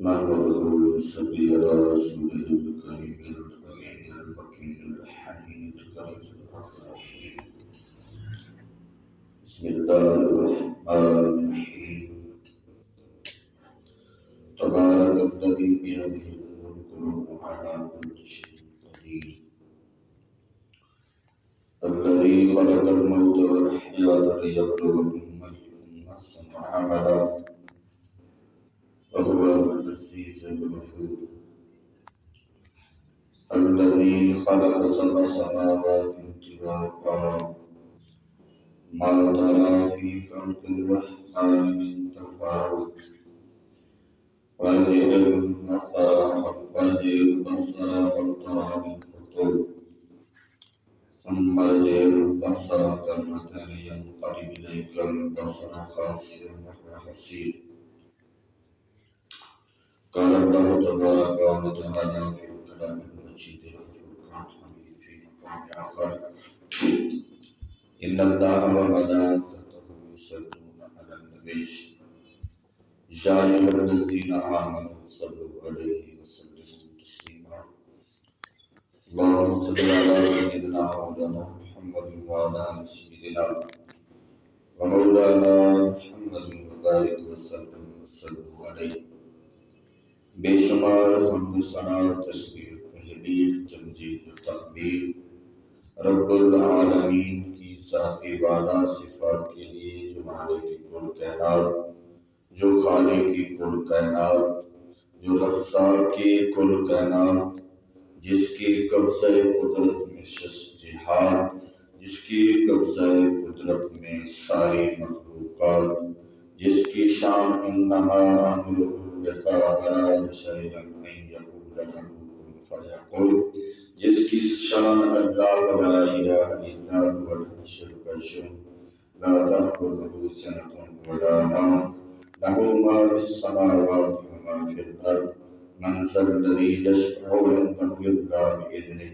نحمده ونصلي على رسوله الكريم الأمين المكين الحميد الرحيم. بسم الله الرحمن الرحيم. تبارك الذي بيده الملك وهو على كل شيء قدير. الذي خلق الموت والحياة ليبلوكم أيكم أحسن عملا وهو العزيز الغفور. الذي خلق سبع سماوات طباقا ما ترى في خلق الرحمن من تفاوت وارجع البصر هل ترى من فطور ثم ارجع البصر كرتين ينقلب إليك البصر خاسئا وهو حسير. قال الله تبارك وتعالى في الكلام المجيد والفرقان الحميد في مقام آخر: إن الله وملائكته يصلون على النبي يا أيها الذين آمنوا صلوا عليه وسلموا تسليما. اللهم صل على سيدنا مولانا محمد وعلى آل سيدنا ومولانا محمد وبارك وسلم عليه. بے شمار حمد ثنا تسبیح تحلیل تمجید تقبیر رب العالمین کی ذاتی والا صفات کے لیے جو مالک کی کل کائنات، جو خالق کی کل کائنات، جو رزاق کی کل کائنات، جس کی قبضہ قدرت میں شش جہاد، جس کی قبضہ قدرت میں ساری مخلوقات، جس کی شان انما امرہ اذا اراد شیئا ان یقول له کن فیکون، جس کی شان اللہ لا الہ الا هو الحی القیوم لا تأخذہ سنۃ ولا نوم له ما فی السماوات وما فی الارض من ذا الذی یشفع عنده الا بإذنہ،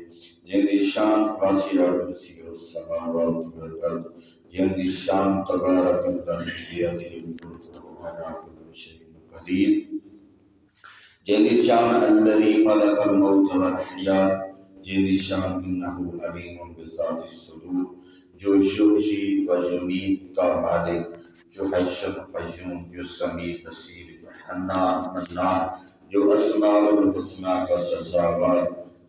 جن کی شان واسع کرسی السماوات والارض، جن کی شان تبارک الذی بیدہ الملک وهو علی کل شیء قدیر، جن شان الذی خلق الموت والحیاة، جن شان انہ علیم بذات الصدور، جو یحیی و یمیت کا مالک، جو حی قیوم، جو سمیع بصیر، جو حنان منان، جو اسماء الحسنی کا سزاوار،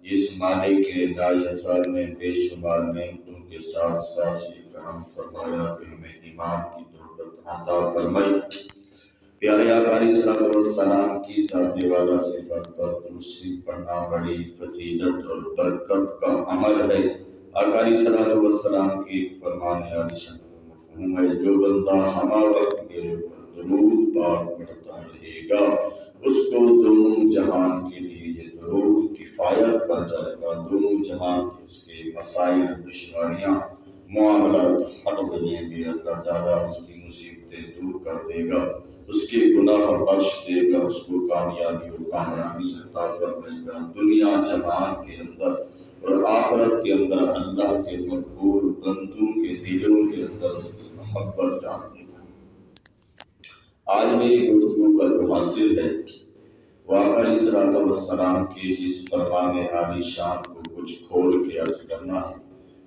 جس مالک کے لا یزال میں بے شمار نعمتوں کے ساتھ ساتھ یہ کرم فرمایا کہ ہمیں ایمان کی دولت عطا فرمائی۔ پیارے آقا علیہ الصلوۃ والسلام کی ذات والا صفات پر درود شریف پڑھنا بڑی فضیلت اور برکت کا عمل ہے۔ آقا علیہ الصلوۃ والسلام کی ایک فرمان عالی شان کا مفہوم ہے: جو بندہ ہمہ وقت میرے اوپر درود پاک پڑھتا رہے گا، اس کو دونوں جہان کے لیے یہ درود کفایت کر جائے گا۔ دونوں جہان کے اس کے مسائل، دشواریاں، معاملات حل ہو جائیں گے۔ اللہ تعالیٰ اس کی مصیبتیں دور کر دے گا، اس کے گناہ بخش دے گا، اس کو کامیابی اور کامرانی عطا فرمائے گا۔ دنیا جہان کے اندر اور آخرت کے اندر اللہ کے مقبول بندوں کے دلوں کے اندر اس کی محبت ڈال دے گا۔ آج میری گفتگو کا جو حاصل ہے وہ آقا علیہ الصلوۃ والسلام کی اس فرمان عالی شان کو کچھ کھول کے عرض کرنا ہے۔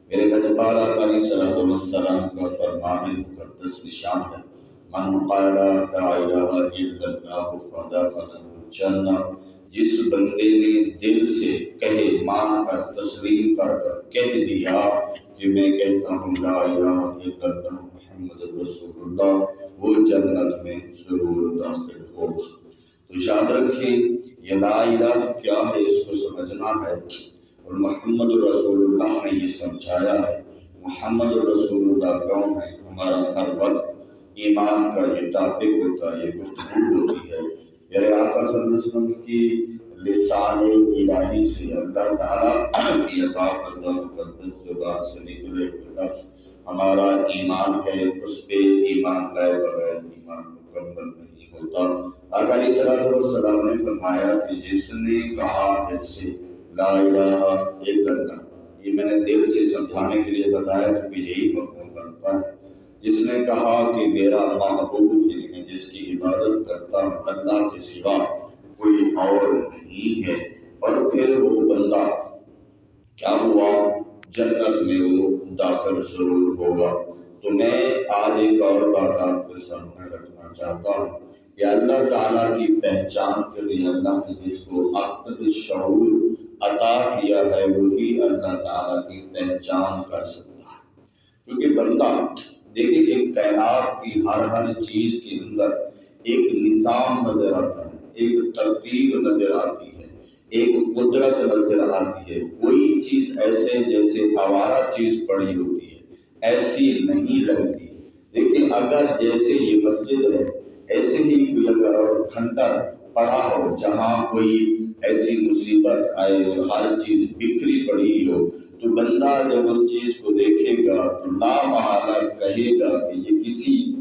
میرے لجپال آقا علیہ الصلوۃ والسلام کا فرمان مقدس نشان ہے: من قال لا الہ الا اللہ فدخل الجنہ، جس بندے نے دل سے کہے، مان کر، تسلیم کر کر کہہ دیا کہ میں کہتا ہوں لا الہ الا اللہ محمد رسول اللہ، وہ جنت میں ضرور داخل ہوگا۔ تو یاد رکھیں، یہ لا الہ کیا ہے اس کو سمجھنا ہے، اور محمد رسول اللہ نے یہ سمجھایا ہے۔ محمد رسول اللہ کون ہے؟ ہمارا ہر وقت ایمان کا یہ ٹاپک ہوتا ہے، یہ گفتگو ہوتی ہے۔ میرے آقا صلی اللہ علیہ وسلم کی لسان الہی سے، اللہ تعالیٰ کی عطا کردہ مقدس زبان سے نکلے لفظ ہمارا ایمان ہے، اس پہ ایمان لائے بغیر ایمان مکمل نہیں ہوتا۔ آقا علیہ الصلوۃ والسلام نے فرمایا کہ جس نے کہا دل سے لا الہ الا اللہ، یہ میں نے دل سے سمجھانے کے لیے بتایا کیونکہ یہی مفہوم بنتا ہے۔ جس نے کہا کہ میرا معبود، یعنی میں جس کی عبادت کرتا ہوں اللہ کے سوا، کوئی اور نہیں ہے۔ اور پھر وہ بندہ کیا ہوا، جنت میں وہ داخل ضرور ہوگا۔ تو میں آج ایک اور بات آپ کے سامنے رکھنا چاہتا ہوں کہ اللہ تعالیٰ کی پہچان کے لیے اللہ نے جس کو عقل شعور عطا کیا ہے وہی اللہ تعالیٰ کی پہچان کر سکتا ہے۔ کیونکہ بندہ دیکھیں، ایک کائنات کی ہر چیز کے اندر ایک نظام نظر آتا ہے، ایک ترتیب نظر آتی ہے، ایک قدرت نظر آتی ہے۔ کوئی چیز ایسے جیسے آوارہ چیز پڑی ہوتی ہے ایسی نہیں لگتی۔ لیکن اگر جیسے یہ مسجد ہے ایسے ہی کوئی اگر اور کھنڈر پڑا ہو جہاں کوئی ایسی مصیبت آئے اور ہر چیز بکھری پڑی ہو، تو بندہ جب اس چیز کو دیکھے گا تو لا محالہ کہے گا کہ یہ کسی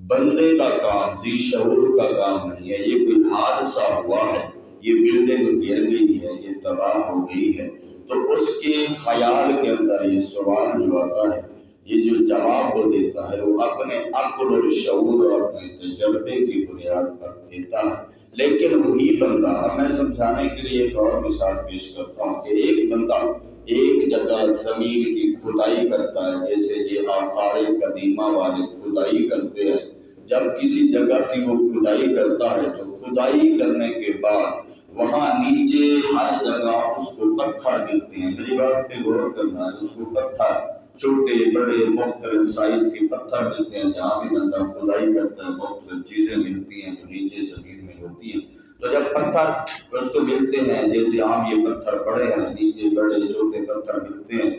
بندے کا کام، ذی شعور کا کام نہیں ہے، یہ کوئی حادثہ ہوا ہے، یہ بلڈنگ گر گئی ہے، یہ تباہ ہو گئی ہے۔ تو اس کے خیال کے اندر یہ سوال جو آتا ہے، یہ جو جواب وہ دیتا ہے وہ اپنے عقل اور شعور اور اپنے تجربے کی بنیاد پر دیتا ہے۔ لیکن وہی بندہ، اب میں سمجھانے کے لیے ایک اور مثال پیش کرتا ہوں کہ ایک بندہ ایک جگہ زمین کی کھدائی کرتا ہے، جیسے یہ آثار قدیمہ والے کھدائی کرتے ہیں۔ جب کسی جگہ کی وہ کھدائی کرتا ہے تو کھدائی کرنے کے بعد وہاں نیچے ہر جگہ اس کو پتھر ملتے ہیں۔ میری بات پہ غور کرنا ہے، اس کو پتھر چھوٹے بڑے مختلف سائز کے پتھر ملتے ہیں۔ جہاں بھی بندہ کھدائی کرتا ہے مختلف چیزیں ملتی ہیں جو نیچے زمین میں ہوتی ہیں۔ تو جب پتھر اس کو ملتے ہیں، جیسے عام یہ پتھر پڑے ہیں، نیچے بڑے چھوٹے پتھر ملتے ہیں،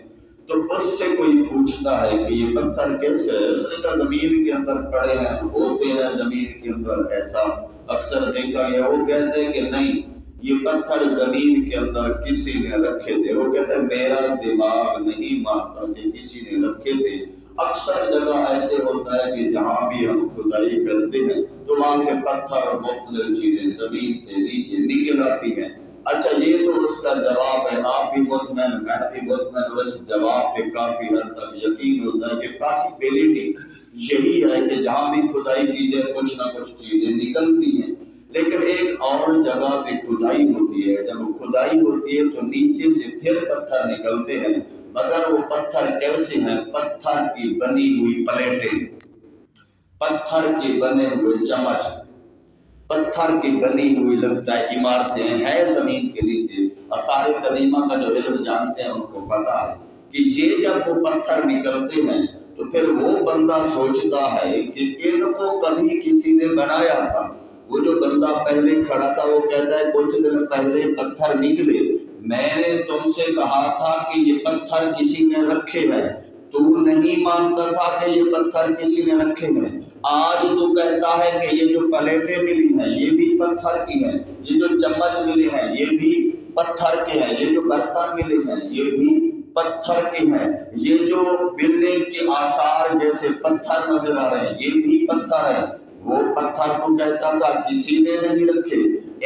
تو اس سے کوئی پوچھتا ہے کہ یہ پتھر کیسے ہے؟ اس نے کہا زمین کے اندر پڑے ہیں، ہوتے ہیں زمین کے اندر، ایسا اکثر دیکھا گیا۔ وہ کہتے ہیں کہ نہیں، یہ پتھر زمین کے اندر کسی نے رکھے تھے۔ وہ کہتے ہیں میرا دماغ نہیں مانتا کہ کسی نے رکھے تھے۔ اکثر جگہ ایسے ہوتا ہے کہ جہاں بھی ہم کھدائی کرتے ہیں تو وہاں سے پتھر اور مختلف چیزیں زمین سے نیچے نکل آتی ہیں۔ اچھا، یہ تو اس کا جواب ہے، آپ بھی مطمئن، میں بھی مطمئن، اور اس جواب پہ کافی حد تک یقین ہوتا ہے کہ پاسبلٹی یہی ہے کہ جہاں بھی کھدائی کی جائے کچھ نہ کچھ چیزیں نکلتی ہیں۔ لیکن ایک اور جگہ پہ کھدائی ہوتی ہے، جب کھدائی ہوتی ہے تو نیچے سے پھر پتھر نکلتے ہیں، مگر وہ پتھر کیسے ہیں؟ پتھر کی بنی ہوئی پلیٹیں، پتھر کے بنے ہوئے چمچ، پتھر کی بنی ہوئی لگتا ہے عمارتیں ہیں زمین کے نیچے۔ آثار قدیمہ کا جو علم جانتے ہیں ان کو پتا ہے کہ یہ جب وہ پتھر نکلتے ہیں تو پھر وہ بندہ سوچتا ہے کہ ان کو کبھی کسی نے بنایا تھا۔ وہ جو بندہ پہلے کھڑا تھا وہ کہتا ہے کچھ دن پہلے پتھر نکلے، میں نے تم سے کہا تھا کہ یہ پتھر کسی نے رکھے ہیں، تو نہیں مانتا تھا کہ یہ پتھر کسی نے رکھے ہیں۔ آج تو کہتا ہے کہ یہ جو پلیٹیں ملی ہیں یہ بھی پتھر کی ہیں، یہ جو چمچ ملے ہیں یہ بھی پتھر کے ہیں، یہ جو برتن ملے ہیں یہ بھی پتھر کے ہیں، یہ جو بلڈنگ کے آثار جیسے پتھر نظر آ رہے ہیں یہ بھی پتھر ہیں۔ وہ پتھر کو کہتا تھا کسی نے نہیں رکھے،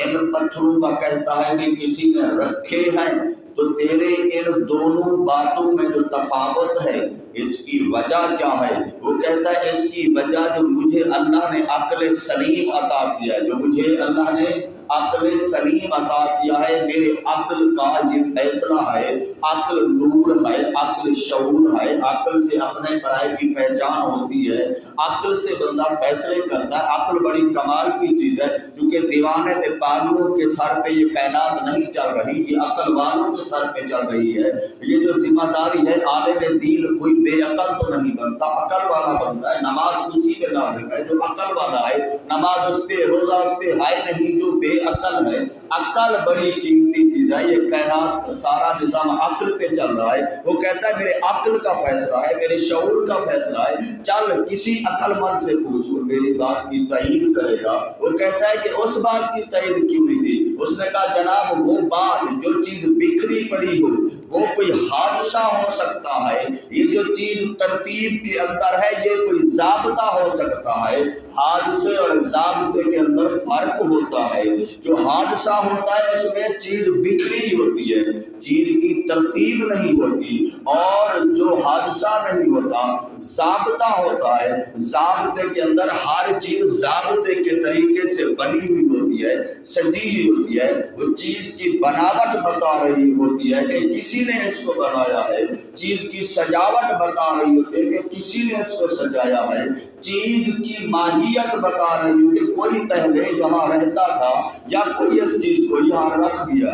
ان پتھروں کا کہتا ہے کہ کسی نے رکھے ہیں۔ تو تیرے ان دونوں باتوں میں جو تفاوت ہے اس کی وجہ کیا ہے؟ وہ کہتا ہے اس کی وجہ جو مجھے اللہ نے عقل سلیم عطا کیا ہے، جو مجھے اللہ نے عقل سلیم عطا کیا ہے، میرے عقل کا یہ فیصلہ ہے۔ عقل نور ہے، عقل شعور ہے، عقل سے اپنے پرائے کی پہچان ہوتی ہے، عقل سے بندہ فیصلے کرتا ہے۔ عقل بڑی کمال کی چیز ہے، کیونکہ دیوانے تے پاگلوں کے سر پہ یہ کائنات نہیں چل رہی، یہ عقل والوں کے سر پہ چل رہی ہے۔ یہ جو ذمہ داری ہے، عالم دین کوئی بے عقل تو نہیں بنتا، عقل والا بنتا ہے۔ نماز اسی پہ لازم ہے جو عقل والا ہے، نماز اس پہ، روزہ اس پہ ہے نہیں جو بے عقل ہے۔ عقل بڑی قیمتی چیز ہے، یہ کائنات کا سارا نظام عقل پہ چل رہا ہے۔ وہ کہتا ہے میرے عقل کا فیصلہ ہے، میرے شعور کا فیصلہ ہے، چل کسی عقل مند سے پوچھ، وہ میری بات کی تائید کرے گا۔ وہ کہتا ہے کہ اس بات کی تائید کیوں نہیں کی؟ اس نے کہا جناب وہ بات جو چیز بکھری پڑی ہو وہ کوئی حادثہ ہو سکتا ہے، یہ جو چیز ترتیب کے اندر ہے یہ کوئی ضابطہ ہو سکتا ہے، حادثے اور ضابطے کے اندر فرق ہوتا ہے۔ جو حادثہ ہوتا ہے اس میں چیز بکھری ہوتی ہے، چیز کی ترتیب نہیں ہوتی، اور جو حادثہ نہیں ہوتا ضابطہ ہوتا ہے، ضابطے کے اندر ہر چیز ضابطے کے طریقے سے بنی ہوئی ہوتی ہے، سجی ہوئی ہوتی ہے، وہ چیز کی بناوٹ بتا رہی ہوتی ہے کہ کسی نے اس کو بنایا ہے، چیز کی سجاوٹ بتا رہی ہوتی ہے کہ کسی نے اس کو سجایا ہے، چیز کی ماہیت بتا رہی ہے کہ کوئی پہلے یہاں رہتا تھا یا کوئی اس چیز کو یہاں رکھ دیا۔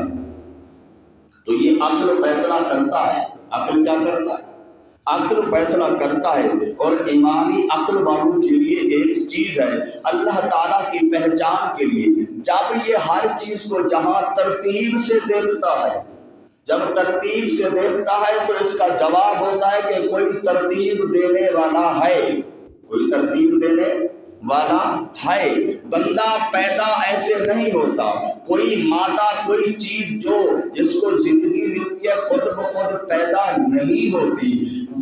تو یہ عقل فیصلہ کرتا ہے۔ عقل کیا کرتا ہے؟ عقل فیصلہ کرتا ہے، اور ایمانی عقل والوں کے لیے ایک چیز ہے اللہ تعالیٰ کی پہچان کے لیے، جب یہ ہر چیز کو جہاں ترتیب سے دیکھتا ہے، جب ترتیب سے دیکھتا ہے تو اس کا جواب ہوتا ہے کہ کوئی ترتیب دینے والا ہے، کوئی ترتیب دینے والا ہے۔ بندہ پیدا ایسے نہیں ہوتا، کوئی مادہ کوئی چیز جو جس کو زندگی ملتی ہے خود بخود پیدا نہیں ہوتی،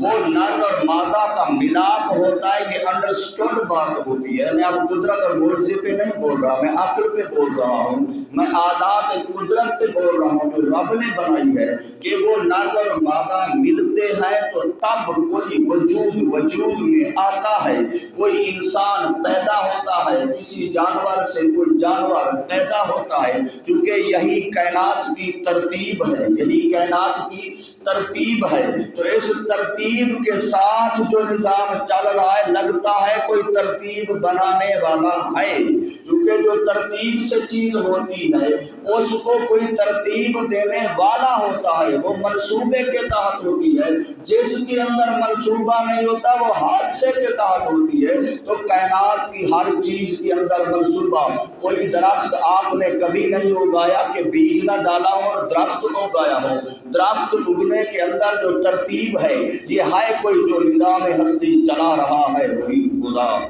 وہ نر اور مادہ کا ملاپ ہوتا ہے، یہ انڈرسٹوڈ بات ہوتی ہے۔ میں اب قدرت اور معجزے پہ نہیں بول رہا، میں عقل پہ بول رہا ہوں، میں عادات قدرت پہ بول رہا ہوں جو رب نے بنائی ہے، کہ وہ نر اور مادہ ملتے ہیں تو تب کوئی وجود میں آتا ہے، کوئی انسان پیدا ہوتا ہے، کسی جانور سے کوئی جانور پیدا ہوتا ہے، کیونکہ یہی کائنات کی ترتیب ہے، یہی کائنات کی ترتیب ہے۔ تو اس ترتیب کے ساتھ جو نظام چل رہا ہے، لگتا ہے کوئی ترتیب بنانے والا ہے، کیونکہ جو ترتیب سے چیز ہوتی ہے اس کو کوئی ترتیب دینے والا ہوتا ہے، وہ منصوبے کے تحت ہوتی ہے۔ جس کے اندر منصوبہ نہیں ہوتا وہ حادثے کے تحت ہوتی ہے۔ تو کائنات کی ہر چیز کے اندر منصوبہ، کوئی درخت آپ نے کبھی نہیں اگایا کہ بیج نہ ڈالا ہو اور درخت اگایا ہو۔ درخت اگنے کے اندر جو ترتیب ہے یہ ہے کوئی جو نظام ہستی چلا رہا ہے وہی خدا ہے،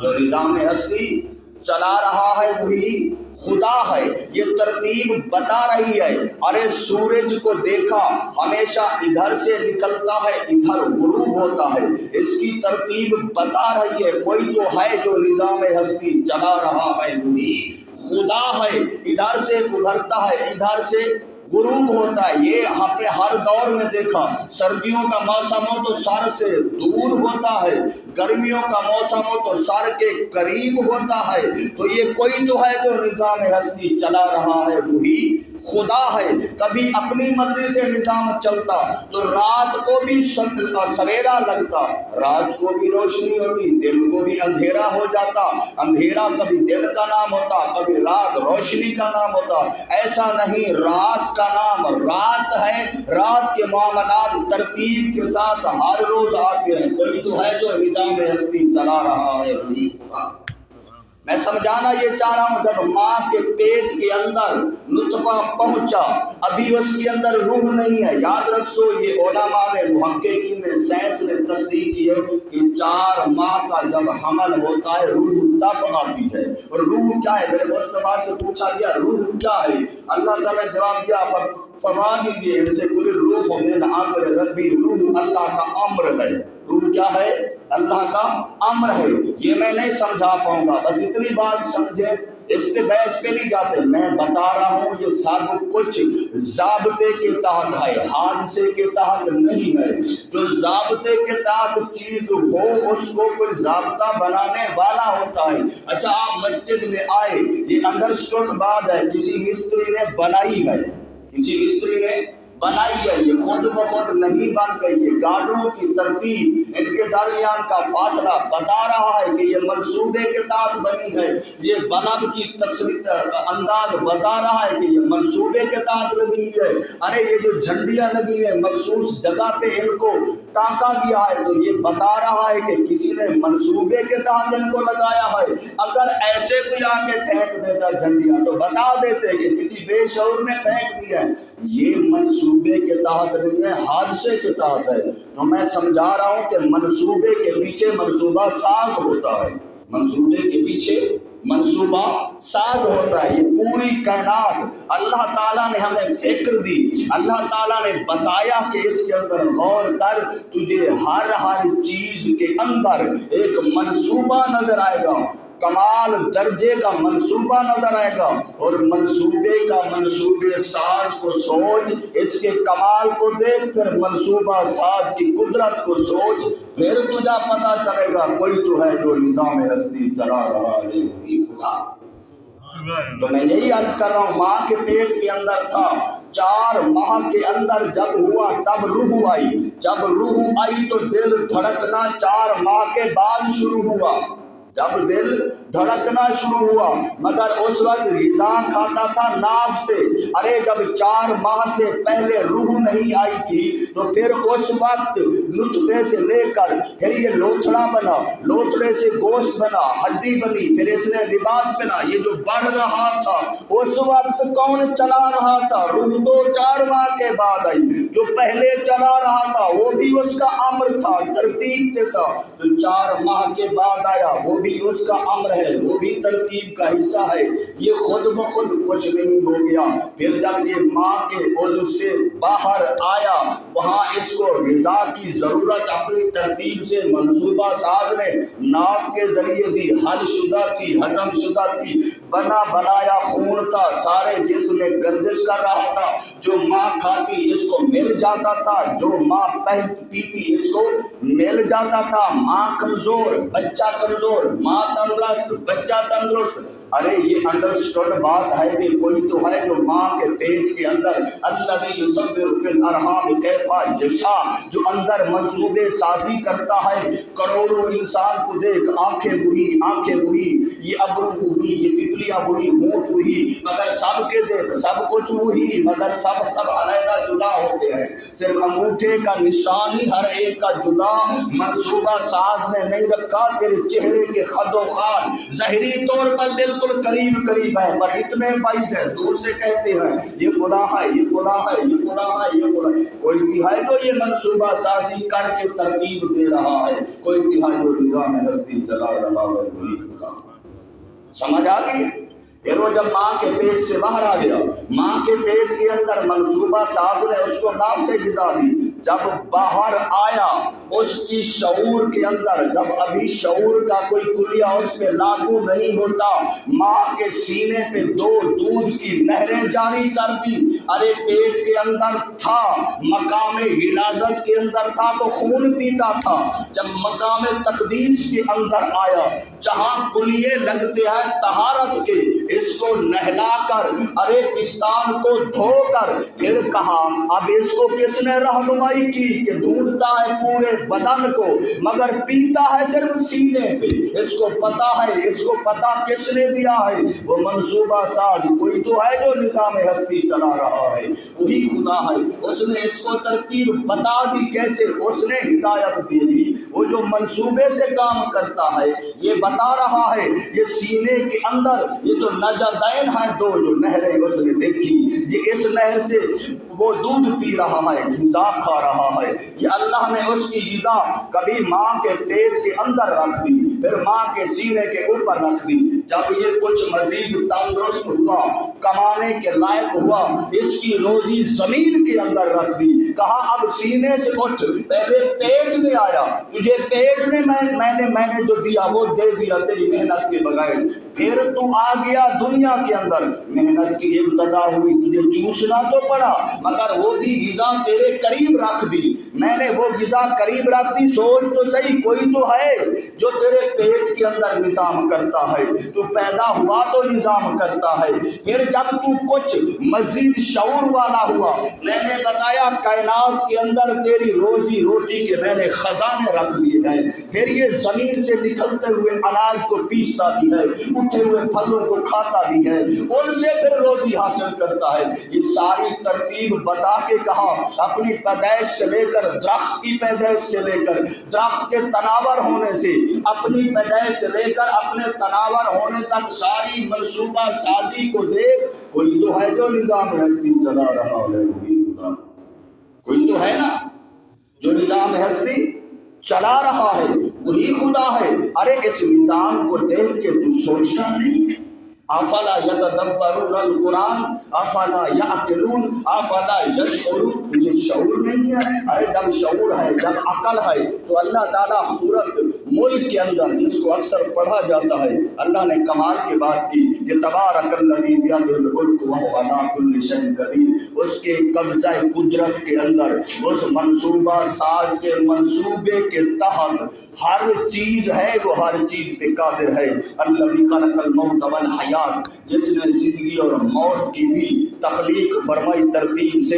جو نظام ہستی چلا رہا ہے وہی خدا ہے، یہ ترتیب بتا رہی ہے۔ ارے سورج کو دیکھا، ہمیشہ ادھر سے نکلتا ہے ادھر غروب ہوتا ہے، اس کی ترتیب بتا رہی ہے، کوئی تو ہے جو نظام ہستی چلا رہا ہے وہی خدا ہے، ادھر سے ابھرتا ہے ادھر سے غروب ہوتا ہے۔ یہ ہم نے ہر دور میں دیکھا، سردیوں کا موسم ہو تو سر سے دور ہوتا ہے، گرمیوں کا موسم ہو تو سر کے قریب ہوتا ہے۔ تو یہ کوئی تو ہے جو نظام ہستی چلا رہا ہے وہی خدا ہے۔ کبھی اپنی مرضی سے نظام چلتا تو رات کو بھی سویرا لگتا، رات کو بھی روشنی ہوتی، دن کو بھی اندھیرا ہو جاتا، اندھیرا کبھی دن کا نام ہوتا، کبھی رات روشنی کا نام ہوتا۔ ایسا نہیں، رات کا نام رات ہے، رات کے معاملات ترتیب کے ساتھ ہر روز آتے ہیں۔ کوئی تو ہے جو نظام ہستی چلا رہا ہے وہی خدا۔ میں سمجھانا یہ چاہ رہا ہوں، جب ماں کے پیٹ کے اندر نطفہ پہنچا، ابھی اس کے اندر روح نہیں ہے۔ یاد رکھو، یہ علماء نے، محققین نے، سائنس نے تصدیق کی ہے کہ 4 ماہ کا جب حمل ہوتا ہے روح تب آتی ہے۔ اور روح کیا ہے؟ میرے مصطفیٰ سے پوچھا گیا روح کیا ہے؟ اللہ تعالیٰ نے جواب دیا، فرما دیجیے ان سے، کل روح من امر ربی، روح اللہ کا امر ہے۔ روح کیا ہے؟ اللہ کا امر ہے۔ یہ میں نہیں سمجھا پاؤں گا، بس اتنی بات سمجھیں، اس پہ بحث پہ نہیں جاتے۔ میں بتا رہا ہوں یہ سب کچھ ضابطے کے تحت ہے، حادثے کے تحت نہیں ہے۔ جو ضابطے کے تحت چیز ہو اس کو کوئی ضابطہ بنانے والا ہوتا ہے۔ اچھا، آپ مسجد میں آئے، یہ انڈرسٹوڈ بات ہے، کسی مستری نے بنائی ہے، کسی مستری نے بنائی ہے، یہ خود بخود نہیں بن گئی، یہ گارڈروں کی ترتیب، ان کے درمیان کا فاصلہ بتا رہا ہے کہ یہ منصوبے کے تحت بنی ہے، یہ بلب کی انداز بتا رہا ہے کہ یہ منصوبے کے تحت لگی ہے۔ ارے یہ جو جھنڈیاں لگی ہیں مخصوص جگہ پہ ان کو ٹانکا گیا ہے، تو یہ بتا رہا ہے کہ کسی نے منصوبے کے تحت ان کو لگایا ہے۔ اگر ایسے کوئی آ کے پھینک دیتا جھنڈیاں تو بتا دیتے کہ کسی بے شعور نے پھینک دی ہے۔ یہ منصوبے کے تحت نہیں ہے، حادثے کے تحت ہے۔ تو میں سمجھا رہا ہوں کہ منصوبے کے پیچھے منصوبہ ساز ہوتا ہے، منصوبے کے پیچھے منصوبہ ساز ہوتا ہے۔ یہ پوری کائنات اللہ تعالیٰ نے ہمیں فکر دی، اللہ تعالیٰ نے بتایا کہ اس کے اندر غور کر، تجھے ہر چیز کے اندر ایک منصوبہ نظر آئے گا، کمال درجے کا منصوبہ نظر آئے گا، اور منصوبے ساز کو سوچ، اس کے کمال کو دیکھ، پھر منصوبہ ساز کی قدرت کو سوچ، پھر تجھے پتا چلے گا کوئی تو ہے جو نظام ہستی چلا رہا ہے، وہی خدا۔ تو میں یہی عرض کر رہا ہوں، ماں کے پیٹ کے اندر تھا، 4 ماہ کے اندر جب ہوا تب روح آئی، جب روح آئی تو دل دھڑکنا 4 ماہ کے بعد شروع ہوا، جب دل دھڑکنا شروع ہوا، مگر اس وقت غذا کھاتا تھا ناف سے۔ ارے جب 4 ماہ سے پہلے روح نہیں آئی تھی تو پھر اس وقت نطفے سے لے کر پھر یہ لوتھڑا بنا، لوتھڑے سے گوشت بنا، ہڈی بنی، پھر اس نے لباس بنا، یہ جو بڑھ رہا تھا اس وقت کون چلا رہا تھا؟ روح تو 4 ماہ کے بعد آئی، جو پہلے چلا رہا تھا وہ بھی اس کا امر تھا، ترتیب کے ساتھ، جو 4 ماہ کے بعد آیا وہ بھی اس کا امر ہے، وہ بھی ترتیب کا حصہ ہے، یہ خود بخود کچھ نہیں ہو گیا۔ پھر جب یہ ماں کے عضو سے باہر آیا، وہاں اس کو غذا کی ضرورت اپنی ترتیب سے منصوبہ ساز نے ناف کے ذریعے دی، حل شدہ تھی، ہضم شدہ تھی، بنا بنایا خون تھا، سارے جسم میں گردش کر رہا تھا، جو ماں کھاتی اس کو مل جاتا تھا، جو ماں پیتی اس کو مل جاتا تھا۔ ماں کمزور، بچہ کمزور، ماں تندرست، بچہ تندرست۔ ارے یہ انڈرسٹوڈ بات ہے کہ کوئی تو ہے جو ماں کے پیٹ کے اندر الذی یصور فی الارحام کیف یشاء، جو اندر منصوبے سازی کرتا ہے۔ کروڑوں انسان کو دیکھ، آنکھیں وہی، یہ ابرو وہی، یہ پپلیاں وہی، ہونٹ وہی، مگر سب کے دیکھ سب کچھ وہی، مگر سب علیحدہ جدا ہوتے ہیں، صرف انگوٹھے کا نشان ہی ہر ایک کا جدا منصوبہ ساز نے نہیں رکھا۔ تیرے چہرے کے خد و خال ظاہری طور پر بالکل قریب ہے، پر اتنے بعید ہے، دور سے کہتے ہیں یہ فلاں ہے، یہ فلاں ہے، یہ فلاں ہے، یہ فلاں۔ کوئی بھی ہے جو یہ منصوبہ سازی کر کے ترتیب دے رہا ہے، کوئی بھی ہے جو نظام ہستی چلا رہا ہے، وہی خدا۔ سمجھ آ گئی؟ پھر وہ جب ماں کے پیٹ سے باہر آ گیا، ماں کے پیٹ کے اندر منصوبہ ساز نے اس کو ناف سے غذا دی، جب باہر آیا اس کی شعور کے اندر، جب ابھی شعور کا کوئی کلیہ اس پہ لاگو نہیں ہوتا، ماں کے سینے پہ 2 دودھ کی نہریں جاری کر دی۔ ارے پیٹ کے اندر تھا، مقام غلاظت کے اندر تھا تو خون پیتا تھا، جب مقام تقدیس کے اندر آیا، جہاں کلیے لگتے ہیں طہارت کے، اس کو نہلا کر، ارے پستان کو دھو کر، پھر کہا اب اس کو کس نے رہنمائی کی کہ ڈھونڈتا ہے پورے بدن کو مگر پیتا ہے صرف سینے پہ، اس کو پتا ہے، اس کو پتا کس نے دیا ہے؟ وہ منصوبہ ساز، کوئی تو ہے جو نظام ہستی چلا رہا ہے، وہی خدا ہے۔ اس نے اس کو ترتیب بتا دی، کیسے؟ اس نے ہدایت دے دی، وہ جو منصوبے سے کام کرتا ہے یہ بتا رہا ہے۔ یہ سینے کے اندر یہ جو نجدین ہیں 2 جو نہریں اس نے دیکھی، یہ اس نہر سے وہ دودھ پی رہا ہے، غذا کھا رہا ہے، یہ اللہ نے اس کی غذا کبھی ماں کے پیٹ کے اندر رکھ دی، پھر ماں کے سینے کے اوپر رکھ دی، جب یہ کچھ مزید تندرست ہوا، کمانے کے لائق ہوا، اس کی روزی زمین کے اندر رکھ دی، کہا اب سینے سے اٹھ، پہلے پیٹ میں آیا، تجھے پیٹ میں میں نے جو دیا وہ دے دیا تیری محنت کے بغیر، پھر تو آ گیا دنیا کے اندر، محنت کی ابتدا ہوئی، تجھے چوسنا تو پڑا مگر وہ بھی غذا تیرے قریب رکھ دی، میں نے وہ غذا قریب رکھ دی۔ سوچ تو صحیح، کوئی تو ہے جو تیرے پیٹ کے اندر نظام کرتا ہے، تو پیدا ہوا تو نظام کرتا ہے، پھر جب تو کچھ مزید شعور والا ہوا، میں نے بتایا کائنات کے اندر تیری روزی روٹی کے میں نے خزانے رکھ دیے ہیں، پھر یہ زمین سے نکلتے ہوئے اناج کو پیستا بھی ہے، اٹھے ہوئے پھلوں کو کھاتا بھی ہے، ان سے پھر روزی حاصل کرتا ہے، یہ ساری ترتیب بتا کے کہا اپنی پیدائش سے لے کر درخت کی پیدائش سے لے کر درخت کے تناور ہونے سے، اپنی پیدائش سے لے کر اپنے تناور ہونے تک ساری منصوبہ سازی کو دیکھ، کوئی تو ہے جو نظام ہستی چلا رہا ہے، وہی خدا، کوئی تو ہے نا جو نظام ہستی چلا رہا ہے، وہی خدا ہے۔ ارے اس نظام کو دیکھ کے تو سوچتا نہیں؟ افلا یتدبرون القرآن افلا یعقلون افلا یشعرون، تجھے شعور نہیں ہے؟ ارے جب شعور ہے، جب عقل ہے، تو اللہ تعالیٰ سورۃ ملک کے اندر جس کو اکثر پڑھا جاتا ہے، اللہ نے کمال کی بات کی کہ تبارک الذی بیدہ الملک وہو علی کل شیء قدیر، اس کے قبضہ قدرت کے اندر، اس منصوبہ ساز کے منصوبے کے تحت ہر چیز ہے، وہ ہر چیز پہ قادر ہے۔ الذی خلق الموت والحیات، جس نے زندگی اور موت کی بھی تخلیق فرمائی ترتیب سے،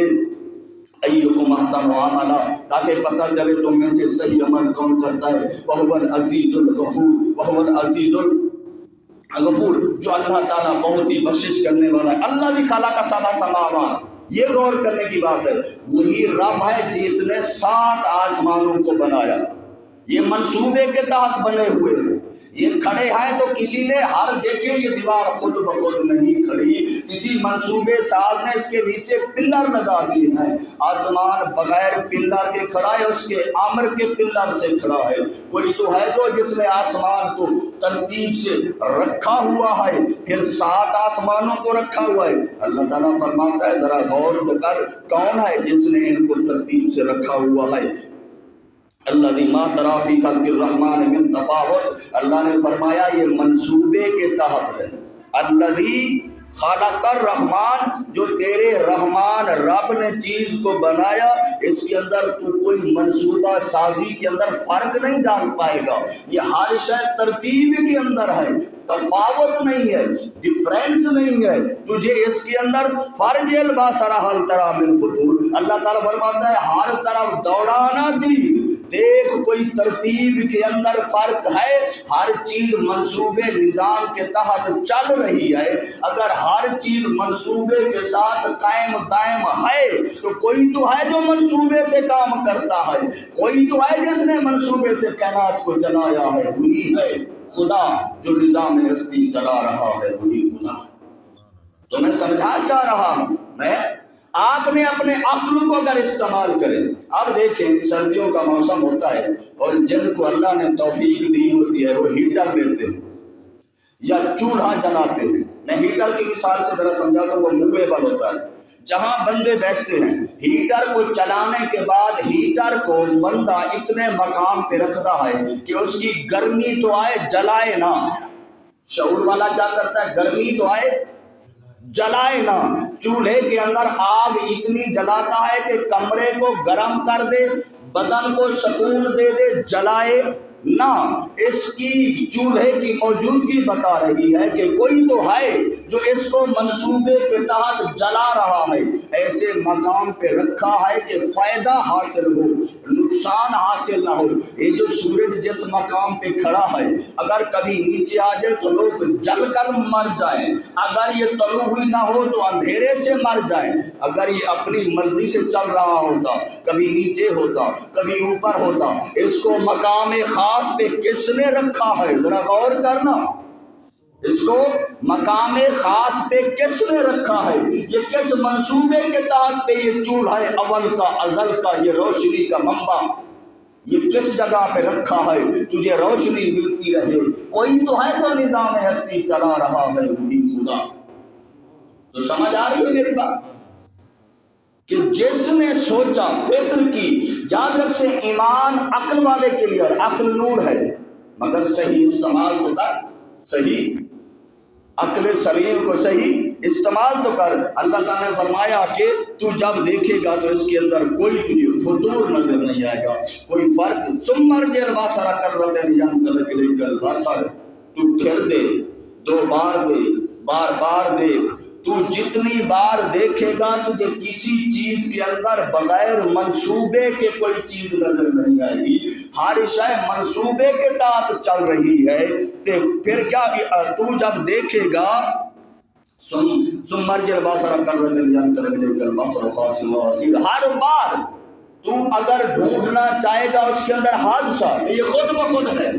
ایکم احسن عملا، تاکہ پتہ چلے تم میں سے صحیح عمل کون کرتا ہے۔ وہو العزیز الغفور، وہو العزیز الغفور، جو اللہ تعالیٰ بہت ہی بخشش کرنے والا ہے۔ اللہ بھی خالق سبع سماوات، یہ غور کرنے کی بات ہے، وہی رب ہے جس نے 7 آسمانوں کو بنایا، یہ منصوبے کے تحت بنے ہوئے ہیں، یہ کھڑے ہیں تو کسی نے ہر دیکھیں یہ دیوار خود بخود نہیں کھڑی، کسی منصوبے ساز نے اس کے نیچے پلر لگا دیے ہیں۔ آسمان بغیر پلر کے کھڑا ہے، اس کے امر کے پلر سے کھڑا ہے۔ کوئی تو ہے جو جس نے آسمان کو ترتیب سے رکھا ہوا ہے، پھر 7 آسمانوں کو رکھا ہوا ہے۔ اللہ تعالیٰ فرماتا ہے ذرا غور کر، کون ہے جس نے ان کو ترتیب سے رکھا ہوا ہے؟ الذی ما تری فی خلق الرحمن من تفاوت، اللہ نے فرمایا یہ منصوبے کے تحت ہے۔ الذی خالق الرحمن، جو تیرے رحمان رب نے چیز کو بنایا، اس کے اندر تو کوئی منصوبہ سازی کے اندر فرق نہیں ڈال پائے گا، یہ ہر شے ترتیب کے اندر ہے، تفاوت نہیں ہے، ڈفرینس نہیں ہے، تجھے اس کے اندر فرج البصر هل تری من فطور، اللہ تعالیٰ فرماتا ہے ہر طرف دوڑانا دی، دیکھ کوئی ترتیب کے اندر فرق ہے، ہر چیز منصوبے نظام کے تحت چل رہی ہے۔ اگر ہر چیز منصوبے کے ساتھ قائم دائم ہے تو کوئی تو ہے جو منصوبے سے کام کرتا ہے، کوئی تو ہے جس نے منصوبے سے کائنات کو چلایا ہے، وہی ہے خدا جو نظام ہستی چلا رہا ہے، وہی خدا۔ تو میں سمجھا کیا رہا ہوں، میں آپ نے اپنے عقل کو اگر استعمال کریں، اب دیکھیں سردیوں کا موسم ہوتا ہے اور جن کو اللہ نے توفیق دی ہوتی ہے وہ ہیٹر لیتے ہیں یا چولہا جلاتے ہیں۔ میں ہیٹر کی مثال سے ذرا سمجھاتا ہوں، وہ موویبل ہوتا ہے، جہاں بندے بیٹھتے ہیں، ہیٹر کو چلانے کے بعد ہیٹر کو بندہ اتنے مقام پہ رکھتا ہے کہ اس کی گرمی تو آئے جلائے نہ۔ شعور والا کیا کرتا ہے؟ گرمی تو آئے جلائے نہ۔ چولہے کے اندر آگ اتنی جلاتا ہے کہ کمرے کو گرم کر دے، بدن کو سکون دے دے، جلائے نہ۔ اس کی چولہے کی موجودگی بتا رہی ہے کہ کوئی تو ہے جو اس کو منصوبے کے تحت جلا رہا ہے، ایسے مقام پہ رکھا ہے کہ فائدہ حاصل ہو، نقصان حاصل نہ ہو۔ یہ جو سورج جس مقام پہ کھڑا ہے، اگر کبھی نیچے آ جائے تو لوگ جل کر مر جائیں، اگر یہ طلوع ہوئی نہ ہو تو اندھیرے سے مر جائیں۔ اگر یہ اپنی مرضی سے چل رہا ہوتا، کبھی نیچے ہوتا، کبھی اوپر ہوتا، اس کو مقام خاص پہ کس نے رکھا ہے؟ ذرا غور کرنا، اس کو مقام خاص پہ کس نے رکھا ہے؟ یہ کس منصوبے کے تحت پہ یہ چولہا ہے اول کا ازل کا، یہ روشنی کا منبع یہ کس جگہ پہ رکھا ہے تجھے روشنی ملتی رہے؟ کوئی تو ہے جو نظام ہستی چلا رہا ہے، وہی خدا۔ تو سمجھ آ رہی ہے میری بات؟ کہ جس نے سوچا، فکر کی، یاد رکھ سے ایمان عقل والے کے لیے، اور عقل نور ہے، مگر صحیح استعمال تو کر، صحیح عقل سلیم کو صحیح استعمال تو کر۔ اللہ تعالیٰ نے فرمایا کہ تو جب دیکھے گا تو اس کے اندر کوئی تجھے فطور نظر نہیں آئے گا، کوئی فرق۔ ثم ارجع البصر کرتین ينقلب الیک البصر، تو پھر دے، 2 بار دیکھ، بار بار دیکھ، تو جتنی بار دیکھے گا تجھے کسی چیز کے اندر بغیر منصوبے کے کوئی چیز نظر نہیں آئے گی، ہر شے منصوبے کے تحت چل رہی ہے۔ تو پھر کیا، تو جب دیکھے گا ثم ارجع البصر کرتین ينقلب الیک البصر خاسئا حسیرا، ہر بار تو اگر ڈھونڈنا چاہے گا اس کے اندر حادثہ، یہ خود بخود ہے،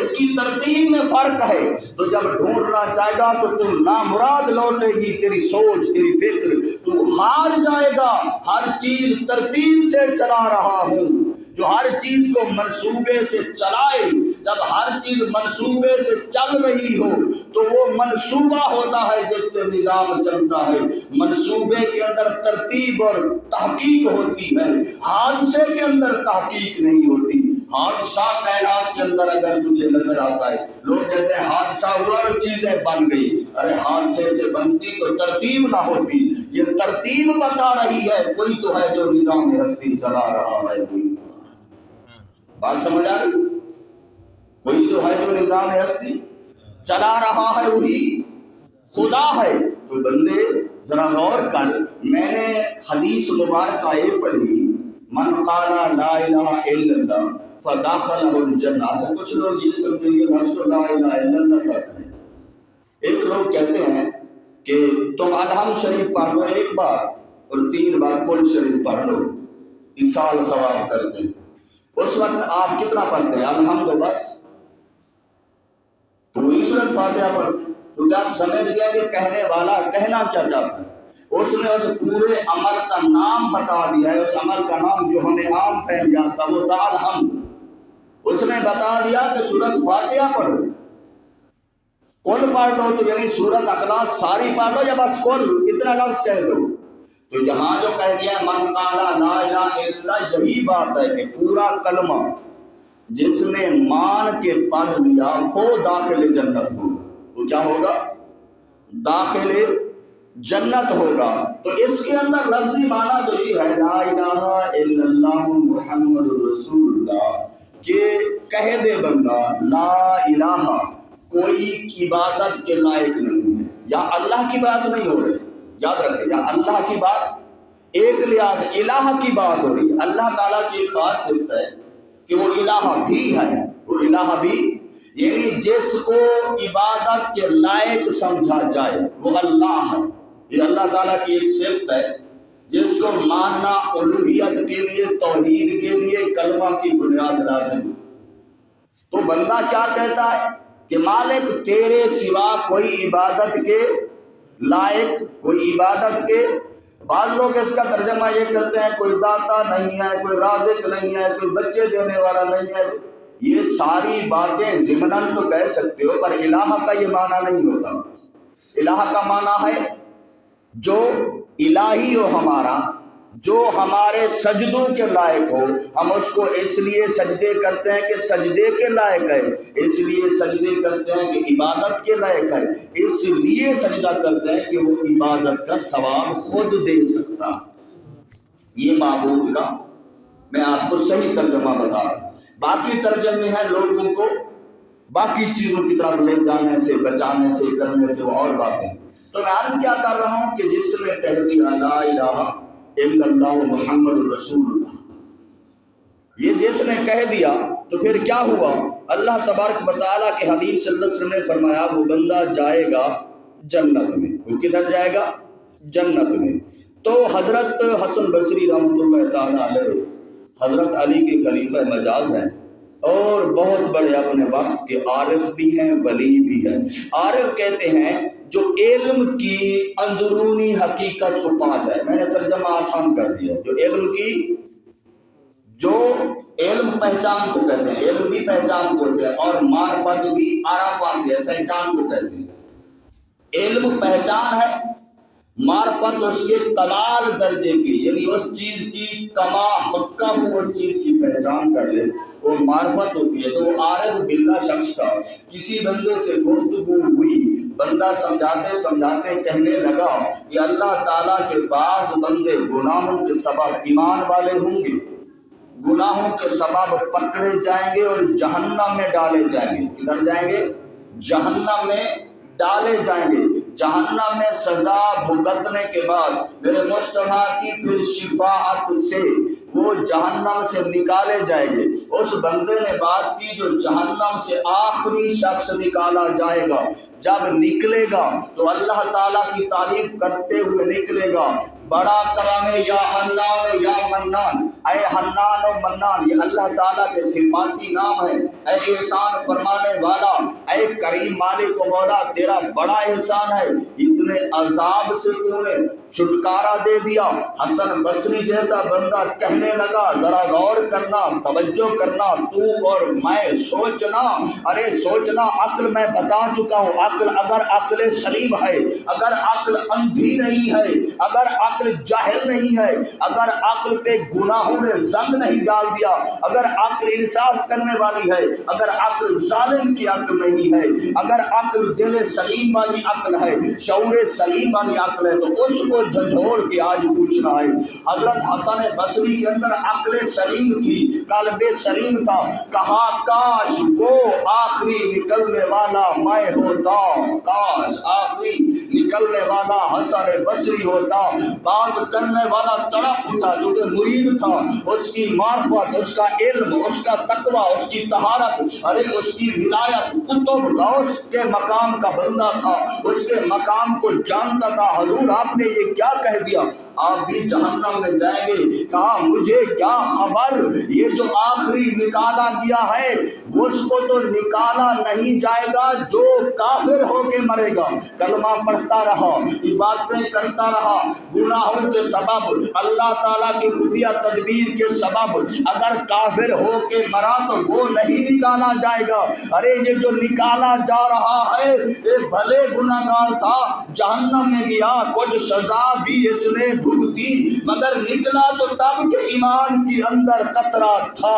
اس کی ترتیب میں فرق ہے، تو جب ڈھونڈنا چاہے گا تو تم نامراد لوٹے گی، تیری سوچ، تیری فکر، تو ہار جائے گا۔ ہر چیز ترتیب سے چلا رہا ہوں، جو ہر چیز کو منصوبے سے چلائے. جب ہر چیز منصوبے سے چل رہی ہو تو وہ منصوبہ ہوتا ہے جس سے نظام چلتا ہے. منصوبے کے اندر ترتیب اور تحقیق ہوتی ہے، حادثے کے اندر تحقیق نہیں ہوتی. حادثہ کائنات کے اندر اگر تجھے نظر آتا ہے، لوگ کہتے ہیں حادثہ ہوا اور چیزیں بن گئی. ارے حادثے سے بنتی تو ترتیب نہ ہوتی. یہ ترتیب بتا رہی ہے کوئی تو ہے جو نظام ہستی چلا رہا ہے. کوئی بات سمجھ آ رہی؟ کوئی تو ہے جو نظام ہستی چلا رہا ہے، وہی خدا ہے. تو بندے ذرا غور کر. میں نے حدیث مبارکہ یہ پڑھی، من قال لا الہ الا اللہ فداخلہ الجنہ. اچھا کچھ لوگ یہ سمجھیں گے لفظ لا الہ الا اللہ تک ہے. ایک لوگ کہتے ہیں کہ تم الحمد شریف پڑھ لو ایک بار اور 3 بار قل شریف پڑھ لو، ایصال ثواب کرتے ہیں. اس وقت آپ کتنا پڑھتے ہیں؟ الحمد بس پوری سورۃ فاتحہ پڑھتے ہیں. تو کیا آپ سمجھ گئے کہ کہنے والا کہنا کیا چاہتا ہے؟ اس نے اس پورے عمل کا نام بتا دیا ہے. اس عمل کا نام جو ہمیں عام فہم جاتا وہ تھا الحمد. اس نے بتا دیا کہ سورۃ فاتحہ پڑھو، قل پڑھ لو، تو یعنی سورۃ اخلاص ساری پڑھ لو یا بس قل اتنا لفظ کہہ دو. تو یہاں جو کہہ دیا من قال لا الہ الا اللہ، یہی بات ہے کہ پورا کلمہ جس نے مان کے پڑھ لیا وہ داخل جنت ہوگا. وہ کیا ہوگا؟ داخل جنت ہوگا. تو اس کے اندر لفظی معنی تو یہ ہے لا الہ الا اللہ محمد رسول اللہ، کہ کہہ دے بندہ لا الہ، کوئی عبادت کے لائق نہیں ہے. یا اللہ کی بات نہیں ہو رہی، یاد رکھے، یا اللہ کی بات ایک لحاظ سے الہ کی بات ہو رہی ہے. اللہ تعالیٰ کی ایک خاص صفت ہے کہ وہ الہ بھی ہے. وہ الہ بھی یعنی جس کو عبادت کے لائق سمجھا جائے وہ اللہ ہے. یہ اللہ تعالیٰ کی ایک صفت ہے جس کو ماننا الوہیت کے لیے، توحید کے لیے کلمہ کی بنیاد لازم ہے. تو بندہ کیا کہتا ہے کہ مالک تیرے سوا کوئی عبادت کے لائق، کوئی عبادت کے. بعض لوگ اس کا ترجمہ یہ کرتے ہیں کوئی داتا نہیں ہے، کوئی رازق نہیں ہے، کوئی بچے دینے والا نہیں ہے. یہ ساری باتیں ضمناً تو کہہ سکتے ہو، پر الہ کا یہ معنی نہیں ہوتا. الہ کا معنی ہے جو الہی ہو ہمارا، جو ہمارے سجدوں کے لائق ہو. ہم اس کو اس لیے سجدے کرتے ہیں کہ سجدے کے لائق ہے، اس لیے سجدے کرتے ہیں کہ عبادت کے لائق ہے، اس لیے سجدہ کرتے ہیں کہ وہ عبادت کا ثواب خود دے سکتا. یہ معبود کا میں آپ کو صحیح ترجمہ بتا رہا ہوں. باقی ترجمے ہیں لوگوں کو باقی چیزوں کی طرف لے جانے سے، بچانے سے، کرنے سے، وہ اور باتیں. تو میں عرض کیا کر رہا ہوں کہ جس نے کہہ دیا لا الہ الا اللہ محمد رسول اللہ، یہ جس نے کہہ دیا تو پھر کیا ہوا؟ اللہ تبارک و تعالیٰ کے حبیب صلی اللہ علیہ وسلم نے فرمایا وہ بندہ جائے گا جنت میں. وہ کدھر جائے گا؟ جنت میں. تو حضرت حسن بصری رحمۃ اللہ تعالیٰ علیہ حضرت علی کے خلیفہ مجاز ہیں اور بہت بڑے اپنے وقت کے عارف بھی ہیں، ولی بھی ہیں. عارف کہتے ہیں جو علم کی اندرونی حقیقت کو پا جائے. میں نے ترجمہ آسان کر دیا. جو علم پہچان کو کہتے ہیں، علم بھی پہچان کو کہتے ہیں، اور معرفت بھی عرفہ سے پہچان کو کہتے ہیں. علم پہچان ہے، معرفت اس کے کمال درجے کی، یعنی اس چیز کی کما حقہ کو اس چیز کی پہچان کر لے، وہ معرفت ہوتی ہے. تو وہ عارف باللہ شخص تھا. کسی بندے سے گفتگو ہوئی، بندہ سمجھاتے سمجھاتے کہنے لگا کہ اللہ تعالیٰ کے بعض بندے گناہوں کے سبب ایمان والے ہوں گے، گناہوں کے سبب پکڑے جائیں گے اور جہنم میں ڈالے جائیں گے. کدھر جائیں گے؟ جہنم میں ڈالے جائیں گے. جہنم میں سزا بھگتنے کے بعد میرے مصطفیٰ کی پھر شفاعت سے وہ جہنم سے نکالے جائیں گے. اس بندے نے بات کی جو جہنم سے آخری شخص نکالا جائے گا، جب نکلے گا تو اللہ تعالیٰ کی تعریف کرتے ہوئے نکلے گا، بڑا کرم ہے یا حنان یا منان، اے حنان و منان، یہ اللہ تعالیٰ کے صفاتی نام ہے۔ اے احسان فرمانے والا، اے کریم مالک و مولا، تیرا بڑا احسان ہے، اتنے عذاب سے تو نے چھٹکارا دے دیا۔ حسن بصری جیسا بندہ کہنے لگا، ذرا غور کرنا، توجہ کرنا، تو اور میں سوچنا، ارے سوچنا، عقل میں بتا چکا ہوں، عقل اگر عقل سلیم ہے، اگر عقل اندھی نہیں ہے، اگر عقل جاہل نہیں ہے، اگر عقل پہ گناہوں نے زنگ نہیں ڈال دیا، اگر عقل انصاف کرنے والی ہے، اگر عقل ظالم کی عقل نہیں ہے، اگر عقل دل سلیم والی عقل ہے، شعور سلیم والی عقل ہے، تو اس کو جھنجھوڑ کے آج پوچھنا ہے۔ حضرت حسن بصری کے اندر عقل سلیم تھی، قلب سلیم تھا، کہا کاش وہ آخری نکلنے والا میں ہوتا، کاش آخری نکلنے والا حسن بصری ہوتا، بات کرنے والا تڑپ اٹھا، جو کہ مرید تھا، اس کی معرفت، اس کا علم، اس کا تقوی، اس کی طہارت، ارے اس کی ولایت، قطب غوث کے مقام کا بندہ تھا، اس کے مقام کو جانتا تھا۔ حضور آپ نے یہ کیا کہہ دیا؟ آپ بھی جہنم میں جائیں گے۔ کہا مجھے کیا خبر، یہ جو آخری نکالا گیا ہے اس کو تو نکالا نہیں جائے گا جو کافر ہو کے مرے گا، کلمہ پڑھتا رہا، عبادتیں کرتا رہا، گناہوں کے سبب، اللہ تعالیٰ کی خفیہ تدبیر کے سبب اگر کافر ہو کے مرا تو وہ نہیں نکالا جائے گا۔ ارے یہ جو نکالا جا رہا ہے یہ بھلے گناہگار تھا، جہنم میں گیا، کچھ سزا بھی اس نے بھگتی، مگر نکلا تو تب کہ ایمان کے اندر قطرہ تھا۔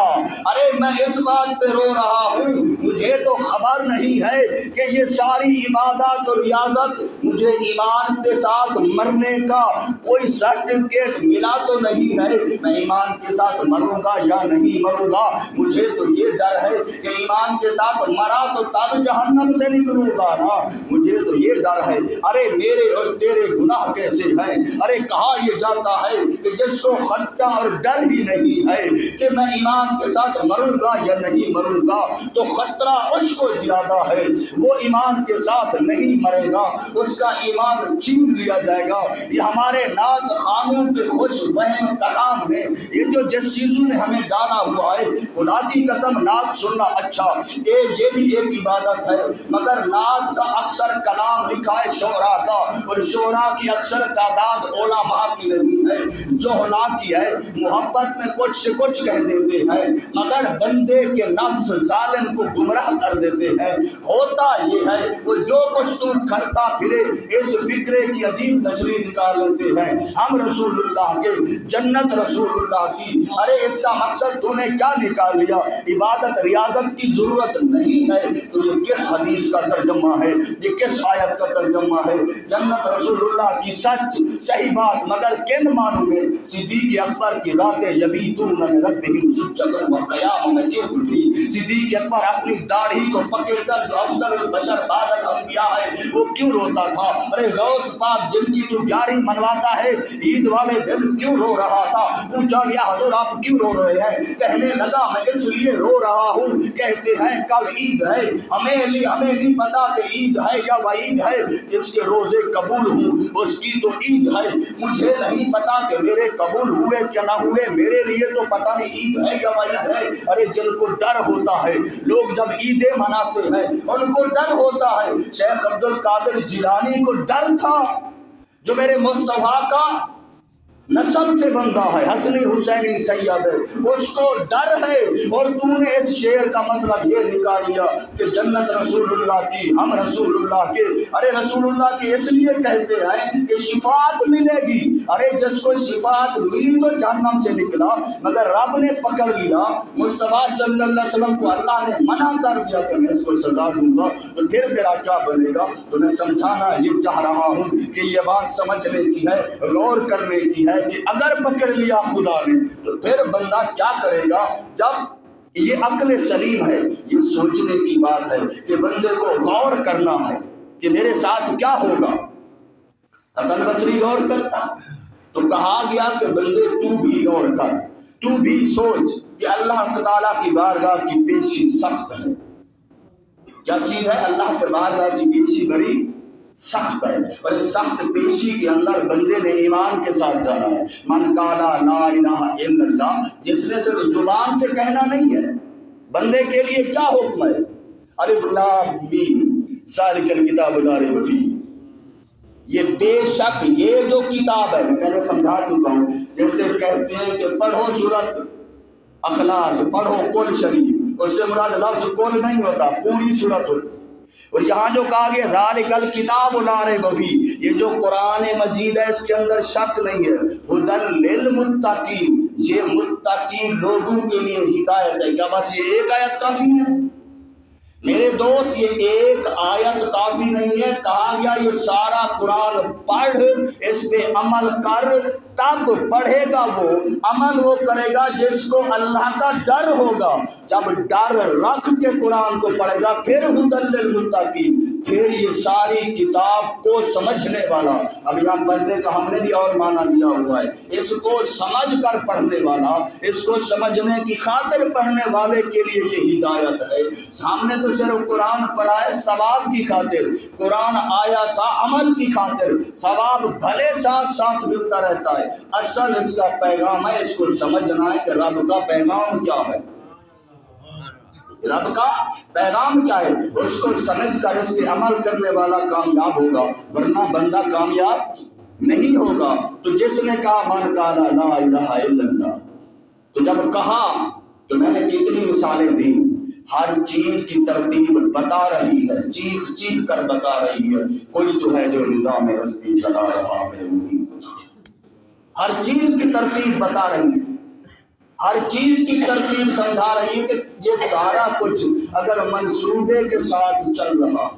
ارے میں اس بات پہ رو رہا ہوں، مجھے تو خبر نہیں ہے کہ یہ ساری عبادات اور ریاضت مجھے ایمان کے ساتھ مرنے کا کوئی سرٹیفکیٹ ملا تو نہیں ہے، میں ایمان کے ساتھ مروں گا یا نہیں مروں گا۔ مجھے تو یہ ڈر ہے کہ ایمان کے ساتھ مرا تو تب جہنم سے نکلوں گا نا، مجھے تو یہ ڈر ہے۔ ارے میرے اور تیرے گناہ کیسے ہیں؟ ارے کہا یہ جاتا ہے کہ جس کو خدشہ اور ڈر ہی نہیں ہے کہ میں ایمان کے ساتھ مروں گا یا نہیں مروں گا، تو خطرہ اس کو زیادہ ہے، وہ ایمان کے ساتھ نہیں مرے گا، اس کا ایمان چھین لیا جائے گا۔ یہ ہمارے نعت خوانوں کے خوش فہم کلام نے، یہ جو جس چیزوں نے ہمیں ڈالا ہوا ہے، خدا کی قسم نعت سننا اچھا، یہ بھی ایک عبادت ہے، مگر نعت کا اکثر کلام لکھا ہے شعراء کا، اور شعراء کی اکثر تعداد علماء کی نہیں ہے، جہلاء کی ہے، محبت میں کچھ سے کچھ کہہ دیتے ہیں مگر بندے کے نفس ظالم کو گمراہ کر دیتے ہیں۔ ہوتا یہ ہے وہ جو کچھ تم کرتا پھرے اس فکرے کی عجیب تشریح نکال لیتے ہیں، ہم رسول اللہ کے، جنت رسول اللہ کی، ارے اس کا مقصد تو نے کیا نکال لیا؟ عبادت ریاضت کی ضرورت نہیں ہے، تو یہ کس حدیث کا ترجمہ ہے، یہ کس آیت کا ترجمہ ہے؟ جنت رسول اللہ کی سچ صحیح بات، مگر کن معنوں میں؟ صدیق اکبر کی راتیں یبیتون لربہم سجدا وقیاما میں کیوں گزری؟ صدیق اکبر اپنی داڑھی کو پکڑ کر جو افضل البشر بعد الانبیاء ہے وہ کیوں روتا تھا؟ ارے غوث پاک جن کی تو گیاری منواتا ہے عید والے دن کیوں رو رہا تھا؟ پوچھا گیا حضور آپ کیوں رو رہے ہیں؟ کہنے لگا میں اس لیے رو رہا ہوں، کہتے ہیں کل عید ہے، ہمیں نہیں پتا کہ عید ہے یا وعید ہے، اس کے روزے قبول ہوں اس کی تو عید ہے، مجھے نہیں پتا کہ میرے قبول ہوئے کیا نہ ہوئے، میرے لیے تو پتہ نہیں عید ہے یا وعید ہے۔ ارے جن کو ڈر ہوتا ہے، لوگ جب عیدیں مناتے ہیں ان کو ڈر ہوتا ہے، شیخ عبد القادر جیلانی کو ڈر تھا جو میرے مصطفیٰ کا نسل سے بندہ ہے، حسنی حسینی سید ہے، اس کو ڈر ہے، اور تو نے اس شعر کا مطلب یہ نکال لیا کہ جنت رسول اللہ کی، ہم رسول اللہ کے۔ ارے رسول اللہ کے اس لیے کہتے ہیں کہ شفاعت ملے گی، ارے جس کو شفاعت ملی تو جہنم سے نکلا، مگر رب نے پکڑ لیا، مصطفیٰ صلی اللہ علیہ وسلم کو اللہ نے منع کر دیا کہ میں اس کو سزا دوں گا، تو پھر تیرا کیا بنے گا؟ تو میں سمجھانا یہ چاہ رہا ہوں کہ یہ بات سمجھنے کی ہے، غور کرنے کی ہے کہ اگر پکڑ لیا خدا نے تو پھر بندہ کیا کرے گا؟ جب یہ عقل سلیم ہے، یہ سوچنے کی بات ہے کہ بندے کو غور کرنا ہے کہ میرے ساتھ کیا ہوگا۔ حسن بصری غور کرتا تو کہا گیا کہ بندے تو بھی غور کر، تو بھی سوچ کہ اللہ تعالیٰ کی بارگاہ کی پیشی سخت ہے، کیا چیز ہے؟ اللہ کے بارگاہ کی پیشی بڑی سخت ہے، اور اس سخت پیشی کے اندر بندے نے ایمان کے ساتھ جانا ہے۔ من قال لا الہ الا اللہ، جس نے صرف زبان سے کہنا نہیں ہے، بندے کے لیے کیا حکم ہے؟ الف لام میم ذالک الکتاب لا ریب فیہ، یہ بے شک یہ جو کتاب ہے، میں پہلے سمجھا چکا ہوں، جیسے کہتے ہیں کہ پڑھو سورت اخلاص، پڑھو قل شریف، اس سے مراد لفظ قل نہیں ہوتا، پوری سورت ہوتی۔ اور یہاں جو کہا گیا ذالک الکتاب لا ریب فیہ، یہ جو قرآن مجید ہے اس کے اندر شک نہیں ہے، ھدی للمتقین، یہ متقی لوگوں کے لیے ہدایت ہے۔ کیا بس یہ ایک آیت کافی ہے؟ میرے دوست یہ ایک آیت کافی نہیں ہے، کہا گیا یہ سارا قرآن پڑھ، اس پہ عمل کر، تب پڑھے گا وہ، عمل وہ کرے گا جس کو اللہ کا ڈر ہوگا۔ جب ڈر رکھ کے قرآن کو پڑھے گا پھر ھدی للمتقین، پھر یہ ساری کتاب کو سمجھنے والا، اب یہاں پڑھنے کا ہم نے بھی اور معنی دیا ہوا ہے، اس کو سمجھ کر پڑھنے والا، اس کو سمجھنے کی خاطر پڑھنے والے کے لیے یہ ہدایت ہے۔ سامنے تو صرف قرآن پڑھا ہے ثواب کی خاطر، قرآن آیا تھا عمل کی خاطر، ثواب بھلے ساتھ ساتھ ملتا رہتا ہے، اصل اس کا پیغام ہے، اس کو سمجھنا ہے کہ رب کا پیغام کیا ہے، رب کا پیغام کیا ہے، اس کو سمجھ کر اس پہ عمل کرنے والا کامیاب ہوگا، ورنہ بندہ کامیاب نہیں ہوگا۔ تو جس نے کہا من قال لا الہ الا اللہ، تو جب کہا تو میں نے کتنی مثالیں دی، ہر چیز کی ترتیب بتا رہی ہے، چیخ چیخ کر بتا رہی ہے، کوئی تو ہے جو نظام رسمی چلا رہا ہے، ہر چیز کی ترتیب بتا رہی ہے، ہر چیز کی ترتیب سمجھا رہی ہے کہ یہ سارا کچھ اگر منصوبے کے ساتھ چل رہا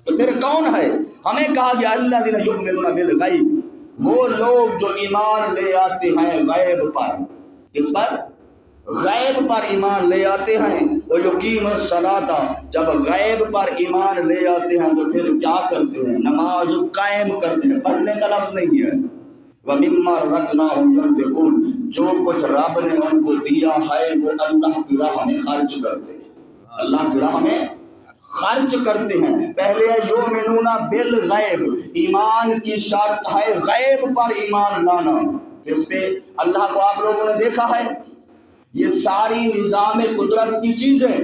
تو پھر کون ہے؟ ہمیں کہا گیا الذین یؤمنون بالغیب، وہ لوگ جو ایمان لے آتے ہیں غیب پر، کس پر؟ غیب پر ایمان لے آتے ہیں۔ وہ یقیم الصلاۃ، جب غیب پر ایمان لے آتے ہیں تو پھر کیا کرتے ہیں؟ نماز قائم کرتے ہیں، پڑھنے کا لفظ نہیں ہے۔ وَمِمَّا رَزَقْنَاهُمْ يُنْفِقُونَ، جو کچھ رب نے ان کو دیا ہے وہ اللہ کی راہ میں خرچ کرتے ہیں، اللہ کی راہ میں خرچ کرتے ہیں۔ پہلے ہے یؤمنون بالغیب، ایمان کی شرط ہے غیب پر ایمان لانا، جس پہ اللہ کو آپ لوگوں نے دیکھا ہے، یہ ساری نظام قدرت کی چیزیں،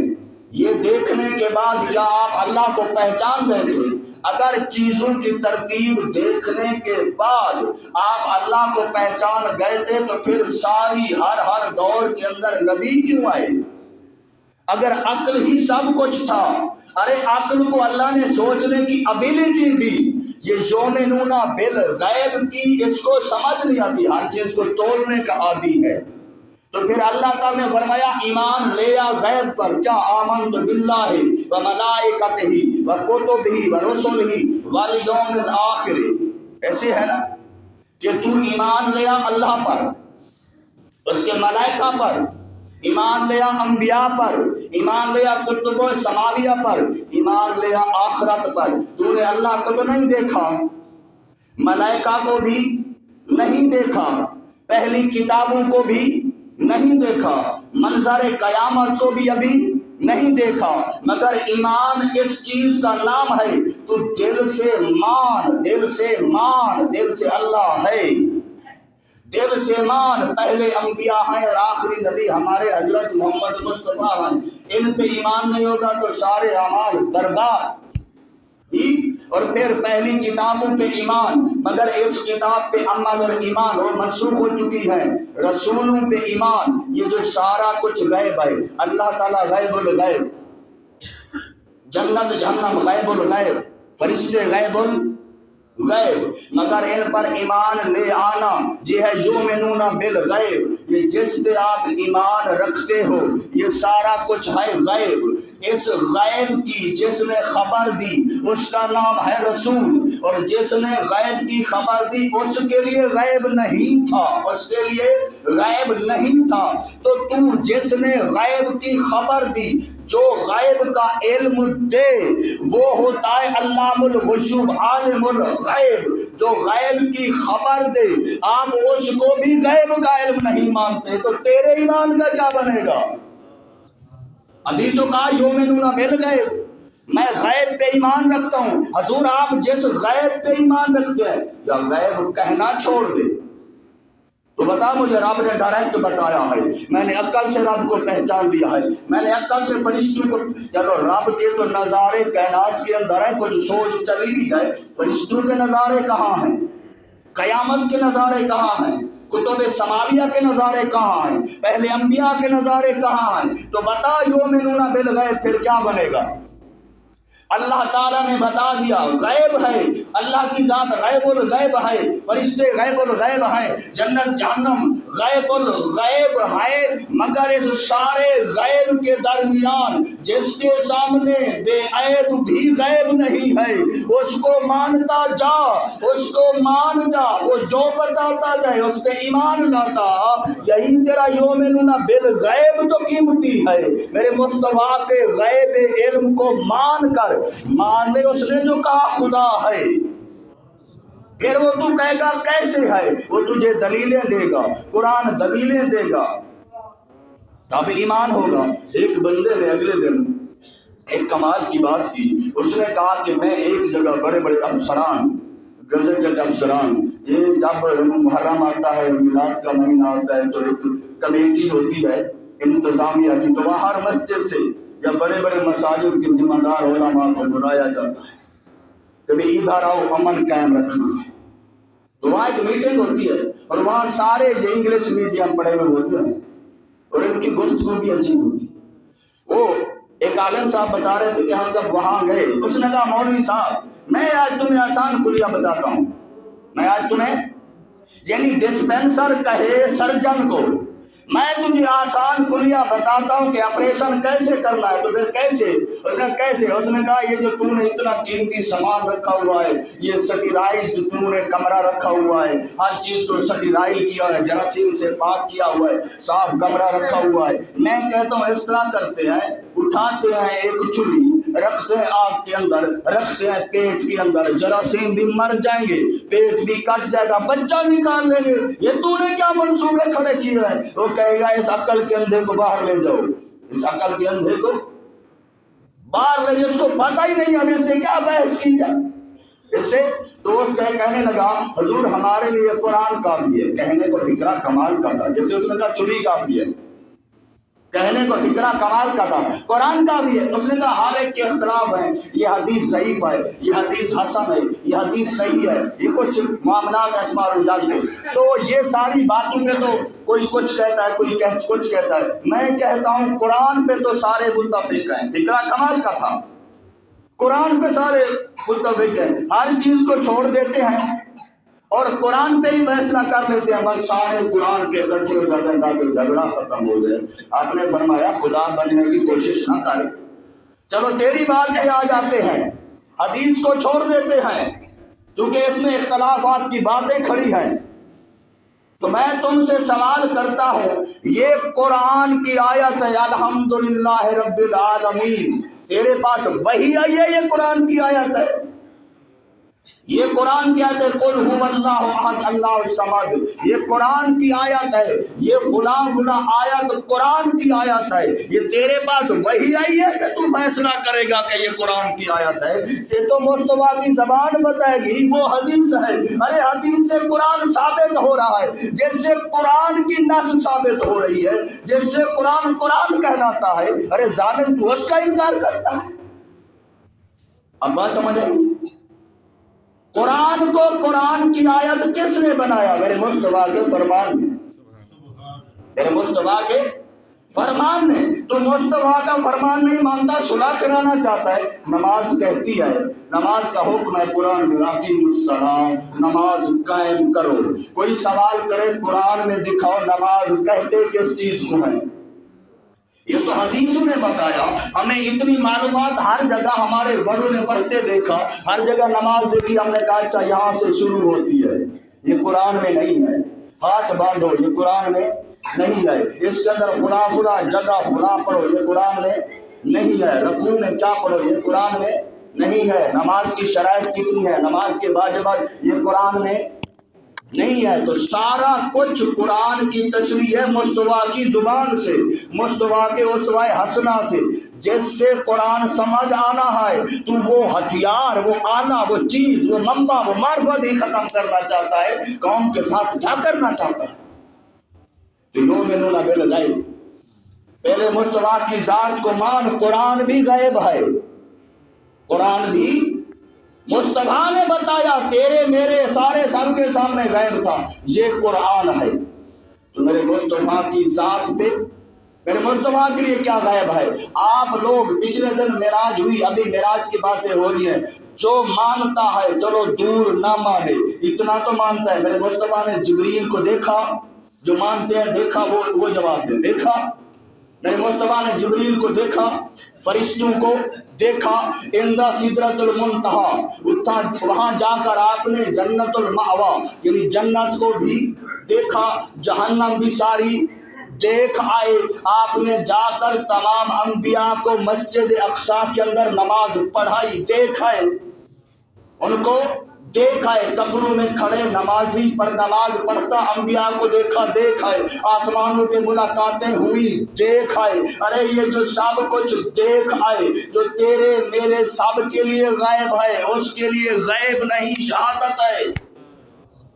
یہ دیکھنے کے بعد کیا آپ اللہ کو پہچان گئے تھے؟ اگر چیزوں کی ترتیب دیکھنے کے بعد آپ اللہ کو پہچان گئے تھے تو پھر ساری ہر دور کے اندر نبی کیوں آئے؟ اگر عقل ہی سب کچھ تھا، ارے عقل کو اللہ نے سوچنے کی ابیلٹی دی، یہ یؤمنون بالغیب کی اس کو سمجھ نہیں آتی، ہر چیز کو تولنے کا عادی ہے، تو پھر اللہ تعالیٰ نے فرمایا ایمان لے آ غیب پر، کیا آمنت باللہ وملائکتہ وکتبہ ورسلہ والیوم الآخر، ایسے ہے نا کہ تو ایمان لے آ اللہ پر، اس کے ملائکہ پر، ایمان لے آ انبیاء پر، ایمان لے آ کتب سماویہ پر، ایمان لے آ آخرت پر۔ تو نے اللہ کو تو نہیں دیکھا، ملائکہ کو بھی نہیں دیکھا، پہلی کتابوں کو بھی نہیں دیکھا، منظر قیامت کو بھی ابھی نہیں دیکھا، مگر ایمان اس چیز کا نام ہے، تو دل سے مان، دل سے مان، دل سے اللہ ہے، دل سے مان۔ پہلے انبیاء ہیں اور آخری نبی ہمارے حضرت محمد مصطفیٰ ہیں، ان پہ ایمان نہیں ہوگا تو سارے اعمال برباد، ٹھیک؟ اور پھر پہلی کتابوں پہ ایمان، مگر اس کتاب پہ عمل اور ایمان اور منسوخ ہو چکی ہے، رسولوں پہ ایمان، یہ جو سارا کچھ غیب ہے، اللہ تعالیٰ غیب الغیب، جنت جہنم غیب الغیب، فرشتے غیب الغیب، مگر ان پر ایمان لے آنا یہ ہے یؤمنون بالغیب، یہ جس پہ آپ ایمان رکھتے ہو یہ سارا کچھ ہے غیب۔ اس غیب کی جس نے خبر دی اس کا نام ہے رسول، اور جس نے غیب کی خبر دی اس کے لیے غیب نہیں تھا، اس کے لیے غیب نہیں تھا۔ تو جس نے غیب کی خبر دی، جو غیب کا علم دے وہ ہوتا ہے علام الغیوب، عالم الغیب، جو غیب کی خبر دے، آپ اس کو بھی غیب کا علم نہیں مانتے تو تیرے ایمان کا کیا بنے گا؟ ابھی تو کہا یؤمنون بالغیب، میں غیب پہ ایمان رکھتا ہوں۔ حضور آپ جس غیب پہ ایمان رکھتے ہیں یا غیب کہنا چھوڑ دے تو بتا مجھے، رب نے ڈائریکٹ بتایا ہے، میں نے عقل سے رب کو پہچان لیا ہے، میں نے عقل سے فرشتوں کو، چلو رب کے تو نظارے کائنات کے اندر ہے، کچھ سوچ چلی نہیں جائے، فرشتوں کے نظارے کہاں ہیں، قیامت کے نظارے کہاں ہیں، کتب سماویہ کے نظارے کہاں ہیں، پہلے انبیاء کے نظارے کہاں ہیں؟ تو بتا یؤمنون بالغیب پھر کیا بنے گا؟ اللہ تعالیٰ نے بتا دیا غیب ہے، اللہ کی ذات غیب الغیب ہے، فرشتے غیب الغیب ہیں، جنت جہنم غیب الغیب ہے، مگر اس سارے غیب کے درمیان جس کے سامنے بے عیب بھی غیب نہیں ہے اس کو مانتا جا، اس کو مان جا، وہ جو بتاتا جائے اس پہ ایمان لاتا، یہی تیرا یؤمنون بالغیب تو قیمتی ہے۔ میرے مصطفیٰ کے غیب علم کو مان کر مان لے، اس نے جو کہا خدا ہے، پھر وہ تو کہے گا کیسے ہے، وہ تجھے دلیلیں دے گا، قرآن دلیلیں دے گا، تب ایمان ہوگا۔ ایک بندے نے اگلے دن ایک کمال کی بات کی، اس نے کہا کہ میں ایک جگہ بڑے بڑے افسران، گزٹڈ افسران، یہ جب محرم آتا ہے، میلاد کا مہینہ آتا ہے تو ایک کمیٹی ہوتی ہے انتظامیہ کی، تو وہ ہر مسجد سے یا بڑے بڑے مساجد کے ذمہ دار علماء کو بلایا جاتا ہے، کبھی ادھر آؤ امن قائم رکھنا ہے، تو وہاں ایک میٹنگ ہوتی ہے اور وہاں سارے جو انگلش میڈیم پڑھے ہوئے ہوتے ہیں اور ان کی گفتگو بھی عجیب ہوتی ہے۔ وہ ایک عالم صاحب بتا رہے تھے کہ ہم جب وہاں گئے، اس نے کہا مولوی صاحب میں آج تمہیں آسان کلیہ بتاتا ہوں، میں آج تمہیں یعنی ڈسپینسر کہے سرجن کو، میں تجھے آسان کلیہ بتاتا ہوں کہ آپریشن کیسے کرنا ہے، تو پھر کیسے؟ اس نے کیسے؟ اس نے کہا یہ جو تم نے اتنا قیمتی سامان رکھا ہوا ہے، یہ سٹیرائزڈ تم نے کمرہ رکھا ہوا ہے، ہر چیز کو سٹیرائل کیا ہے، جراثیم سے پاک کیا ہوا ہے، صاف کمرہ رکھا ہوا ہے، میں کہتا ہوں اس طرح کرتے ہیں، اٹھاتے ہیں ایک چھری، رکھتے ہیں آگ کے اندر، رکھتے ہیں پیٹ کے اندر، جراثیم بھی مر جائیں گے، پیٹ بھی کٹ جائے گا، بچہ نکال لیں گے، یہ تو نے کیا منصوبے کھڑے کیے ہیں؟ وہ کہے گا اس عقل کے اندھے کو باہر لے جاؤ، اس عقل کے اندھے کو باہر لے جاؤ، اس کو پتہ ہی نہیں اب اس سے کیا بحث کی جائے اس سے۔ تو اس کہنے لگا حضور ہمارے لیے قرآن کافی ہے، کہنے کو فکرہ کمال کا تھا، جیسے اس نے کہا چھری کافی ہے، کہنے کو فکرہ کمال کا تھا، قرآن کا بھی ہے۔ اس نے کہا ہر ایک کے اختلاف ہیں، یہ حدیث ضعیف ہے، یہ حدیث حسن ہے، یہ حدیث صحیح ہے، یہ کچھ معاملات اسماء الرجال کے، تو یہ ساری باتوں پہ تو کوئی کچھ کہتا ہے، کوئی کچھ کہتا ہے، میں کہتا ہوں قرآن پہ تو سارے متفق ہیں، فکرہ کمال کا تھا، قرآن پہ سارے متفق ہیں، ہر چیز کو چھوڑ دیتے ہیں اور قرآن پہ ہی فیصلہ کر لیتے ہیں، بس سارے قرآن پہ اکٹھے ہو جاتے ہیں تاکہ جھگڑا ختم ہو جائے۔ آپ نے فرمایا خدا بننے کی کوشش نہ کرے، چلو تیری بات پہ آ جاتے ہیں، حدیث کو چھوڑ دیتے ہیں کیونکہ اس میں اختلافات کی باتیں کھڑی ہیں۔ تو میں تم سے سوال کرتا ہوں، یہ قرآن کی آیت ہے الحمدللہ رب العالمین، تیرے پاس وحی آئی ہے، یہ قرآن کی آیت ہے، یہ قرآن کی آیت ہے، قل هو اللہ احد اللہ الصمد، یہ قرآن کی آیت ہے، یہ فلاں فلاں آیت قرآن کی آیت ہے، یہ تیرے پاس وحی آئی ہے کہ تو فیصلہ کرے گا کہ یہ قرآن کی آیت ہے؟ یہ تو مصطفیٰ کی زبان بتائے گی، وہ حدیث ہے، ارے حدیث سے قرآن ثابت ہو رہا ہے، جس سے قرآن کی نص ثابت ہو رہی ہے، جس سے قرآن قرآن کہلاتا ہے، ارے ظالم تو اس کا انکار کرتا ہے۔ اب بات سمجھ آئی؟ قرآن کو قرآن کی آیت کس نے بنایا؟ میرے مصطفیٰ کے فرمان میں، میرے مصطفیٰ کے فرمان نے۔ تو مصطفیٰ کا فرمان نہیں مانتا، صلح کرانا چاہتا ہے، نماز کہتی ہے، نماز کا حکم ہے قرآن میں، اقیموا الصلاۃ، نماز قائم کرو۔ کوئی سوال کرے قرآن میں دکھاؤ نماز کہتے کس چیز کو ہے؟ یہ تو حدیثوں نے بتایا، ہمیں اتنی معلومات ہر جگہ ہمارے بڑوں نے پڑھتے دیکھا، ہر جگہ نماز دیکھی، ہم نے کہا اچھا یہاں سے شروع ہوتی ہے، یہ قرآن میں نہیں ہے، ہاتھ باندھو یہ قرآن میں نہیں ہے، اس کے اندر فلاں فلاں جگہ فلاں پڑھو یہ قرآن میں نہیں ہے، رکوع میں کیا پڑھو یہ قرآن میں نہیں ہے، نماز کی شرائط کتنی ہے، نماز کے واجبات یہ قرآن میں نہیں ہے، تو سارا کچھ قرآن کی تشریح ہے مصطفیٰ کی زبان سے، مصطفیٰ کے اسوہ حسنہ سے، جس سے قرآن سمجھ آنا ہے تو وہ ہتھیار، وہ آلہ، وہ چیز، وہ منبع، وہ معرفت ہی ختم کرنا چاہتا ہے، قوم کے ساتھ کیا کرنا چاہتا ہے؟ تو یؤمنون بالغیب، پہلے مصطفیٰ کی ذات کو مان، قرآن بھی غیب ہے، قرآن بھی مصطفیٰ نے بتایا، تیرے میرے سارے سب کے سامنے غیب تھا، یہ قرآن ہے۔ تو میرے مصطفیٰ کی ذات پہ، میرے مصطفیٰ کے لیے کیا غیب ہے؟ آپ لوگ پچھلے دن معراج ہوئی، ابھی معراج کی باتیں ہو رہی ہیں، جو مانتا ہے چلو دور نہ مانے، اتنا تو مانتا ہے، میرے مصطفیٰ نے جبریل کو دیکھا، جو مانتے ہیں دیکھا وہ جواب دے، دیکھا، میرے مصطفیٰ نے جبریل کو دیکھا، فرشتوں کو دیکھا، اندہ سدرۃ المنتہا، وہاں جا کر آپ نے جنت المأوا یعنی جنت کو بھی دیکھا، جہنم بھی ساری دیکھ آئے، آپ نے جا کر تمام انبیاء کو مسجد اقصی کے اندر نماز پڑھائی، دیکھ آئے، ان کو دیکھ آئے، قبروں میں کھڑے نمازی پر نماز پڑھتا انبیاء کو دیکھا، دیکھ آئے، آسمانوں پہ ملاقاتیں ہوئی، دیکھ آئے، ارے یہ جو سب کچھ دیکھ آئے، جو تیرے میرے سب کے لیے غیب ہے، اس کے لیے غیب نہیں شہادت ہے،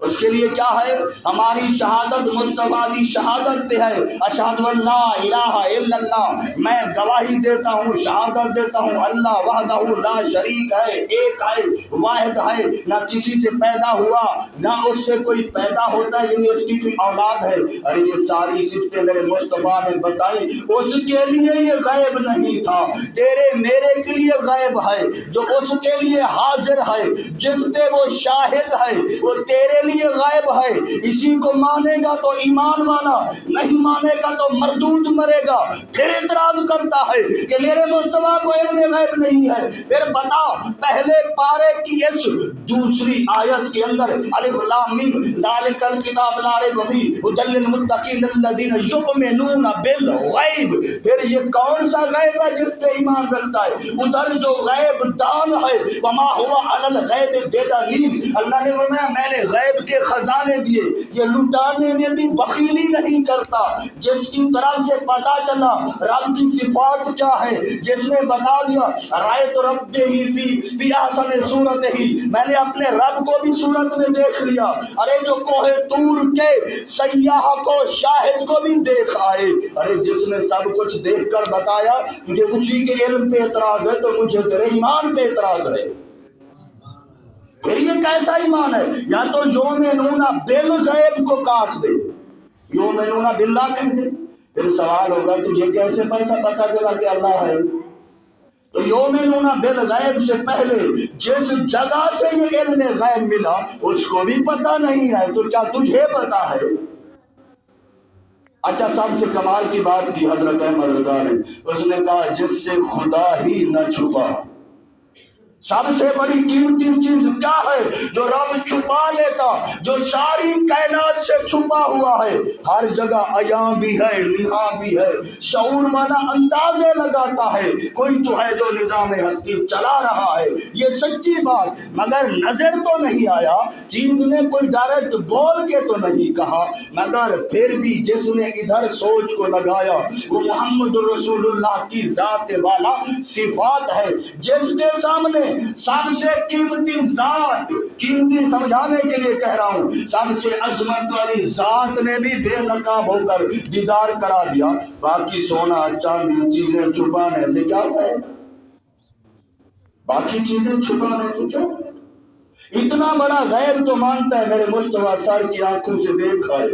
اس کے لیے کیا ہے؟ ہماری شہادت مصطفیٰ کی شہادت پہ ہے، اشہد ان لا الہ الا اللہ، میں گواہی دیتا ہوں، شہادت دیتا ہوں، اللہ وحدہ لا شریک ہے، ایک ہے، واحد ہے، نہ کسی سے پیدا ہوا نہ اس سے کوئی پیدا ہوتا ہے، یعنی اس کی کوئی اولاد ہے، اور یہ ساری صفتیں میرے مصطفیٰ نے بتائی، اس کے لیے یہ غیب نہیں تھا، تیرے میرے کے لیے غیب ہے، جو اس کے لیے حاضر ہے، جس پہ وہ شاہد ہے، وہ تیرے لیے غائب ہے، اسی کو مانے گا تو ایمان والا، نہیں مانے گا تو مردود مرے گا۔ پھر اعتراض کرتا ہے کہ میرے مصطفیٰ کو علم غیب نہیں ہے، پھر بتا پہلے پارے کی اس دوسری آیت کے اندر الف لام میم ذالک الکتاب لا ریب فیہ ھدی للمتقین الذین یؤمنون بالغیب، پھر یہ کون سا غیب ہے جس پہ ایمان رکھتا ہے؟ ادھر جو غیب دان ہے، وما هو علی الغیب بدلیل، اللہ نے فرمایا میں نے غیب کے خزانے دیے، یہ لٹانے میں بھی بخیلی نہیں کرتا، جس کی طرف سے پتا چلا رب کی صفات کیا ہے، جس نے بتا دیا رأیت ربی فی احسن صورت ہی، میں نے اپنے رب کو بھی صورت میں دیکھ لیا، ارے جو کوہ طور کے سیاح کو شاہد کو بھی دیکھ آئے، ارے جس نے سب کچھ دیکھ کر بتایا تجھے اسی کے علم پہ اعتراض ہے تو مجھے تیرے ایمان پہ اعتراض ہے۔ پھر یہ کیسا ایمان ہے؟ یا تو یؤمنون بالغیب کو کاٹ دے، یؤمنون باللہ کہہ دے، پھر سوال ہوگا تجھے کیسے پتہ چلا کہ اللہ ہے؟ تو یؤمنون بالغیب سے پہلے جس جگہ سے یہ علم غیب ملا اس کو بھی پتہ نہیں ہے، تو کیا تجھے پتہ ہے؟ اچھا، سب سے کمال کی بات کی حضرت احمد رضا نے، اس نے کہا جس سے خدا ہی نہ چھپا، سب سے بڑی قیمتی چیز کیا ہے جو رب چھپا لیتا، جو ساری کائنات سے چھپا ہوا ہے، ہر جگہ عیاں بھی ہے، نہاں بھی ہے، شعور والا اندازے لگاتا ہے، کوئی تو ہے جو نظام ہستی چلا رہا ہے، یہ سچی بات، مگر نظر تو نہیں آیا، چیز نے کوئی ڈائریکٹ بول کے تو نہیں کہا، مگر پھر بھی جس نے ادھر سوچ کو لگایا وہ محمد رسول اللہ کی ذات والا صفات ہے، جس کے سامنے سب سے قیمتی ذات، قیمتی سمجھانے کے لیے کہہ رہا ہوں، سب سے عظمت والی ذات نے بھی بے نقاب ہو کر دیدار کرا دیا، باقی سونا چاندی چیزیں چھپانے سے کیا فائدہ؟ باقی چیزیں چھپانے سے کیا فائدہ؟ اتنا بڑا غیب تو مانتا ہے میرے مصطفیٰ، سر کی آنکھوں سے دیکھ آئے،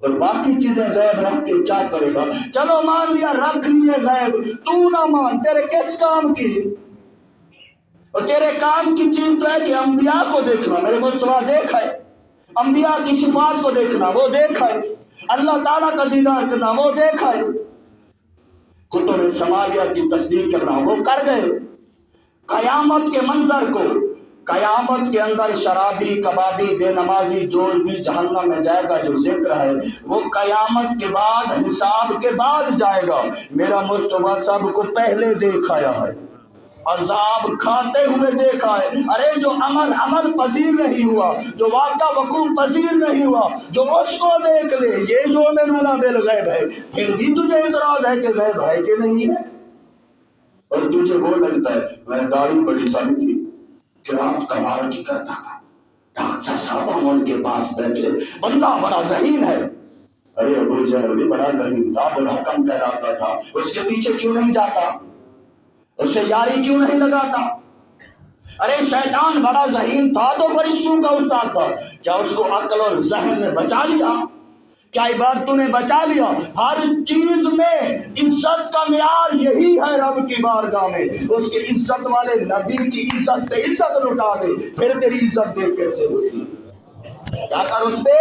اور باقی چیزیں غیب رکھ کے کیا کرے گا؟ چلو مان لیا رکھ لیے غیب، تو نہ مان، تیرے کس کام کی؟ اور تیرے کام کی چیز تو ہے کہ انبیاء کو دیکھنا، میرے مصطفیٰ دیکھا ہے، انبیاء کی صفات کو دیکھنا وہ دیکھا ہے، اللہ تعالیٰ کا دیدار کرنا وہ دیکھا ہے، کتب سماویہ کی تصدیق کرنا وہ کر گئے، قیامت کے منظر کو، قیامت کے اندر شرابی کبابی بے نمازی جو بھی جہنم میں جائے گا جو ذکر ہے وہ قیامت کے بعد حساب کے بعد جائے گا، میرا مصطفیٰ سب کو پہلے دیکھ آیا ہے، عذاب کھاتے ہوئے دیکھا ہے۔ ارے جو عمل پذیر نہیں ہوا، جو واقعہ وقوع پذیر نہیں ہوا، جو اس کو دیکھ لے، یہ جو یؤمنون بالغیب ہے، پھر بھی تجھے اعتراض ہے کہ غیب ہے کہ نہیں ہے؟ اور تجھے وہ لگتا ہے میں داڑھی بڑی ساری تھی، قرات کا مار کی کرتا تھا، ڈاکٹر صاحب ہم ان کے پاس بیٹھے، بندہ بڑا ذہین ہے۔ ارے ابو جہل بھی بڑا ذہین تھا، بڑا کم کہلاتا تھا، اس کے پیچھے کیوں نہیں جاتا؟ اس سے یاری کیوں نہیں لگاتا؟ ارے شیطان بڑا ذہین تھا تو فرشتوں کا استاد تھا، کیا اس کو عقل اور ذہن نے بچا لیا؟ کیا عبادتوں نے بچا لیا؟ ہر چیز میں عزت کا معیار یہی ہے رب کی بارگاہ میں، اس کے عزت والے نبی کی عزت پہ عزت لٹا دے، پھر تیری عزت دیکھ کیسے ہوتی؟ کیا کر اس پہ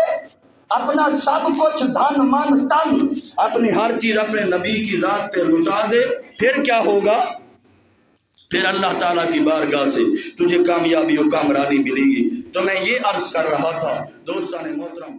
اپنا سب کچھ دھن من تن، اپنی ہر چیز اپنے نبی کی ذات پہ لٹا دے، پھر کیا ہوگا؟ پھر اللہ تعالیٰ کی بارگاہ سے تجھے کامیابی و کامرانی ملے گی۔ تو میں یہ عرض کر رہا تھا دوستان محترم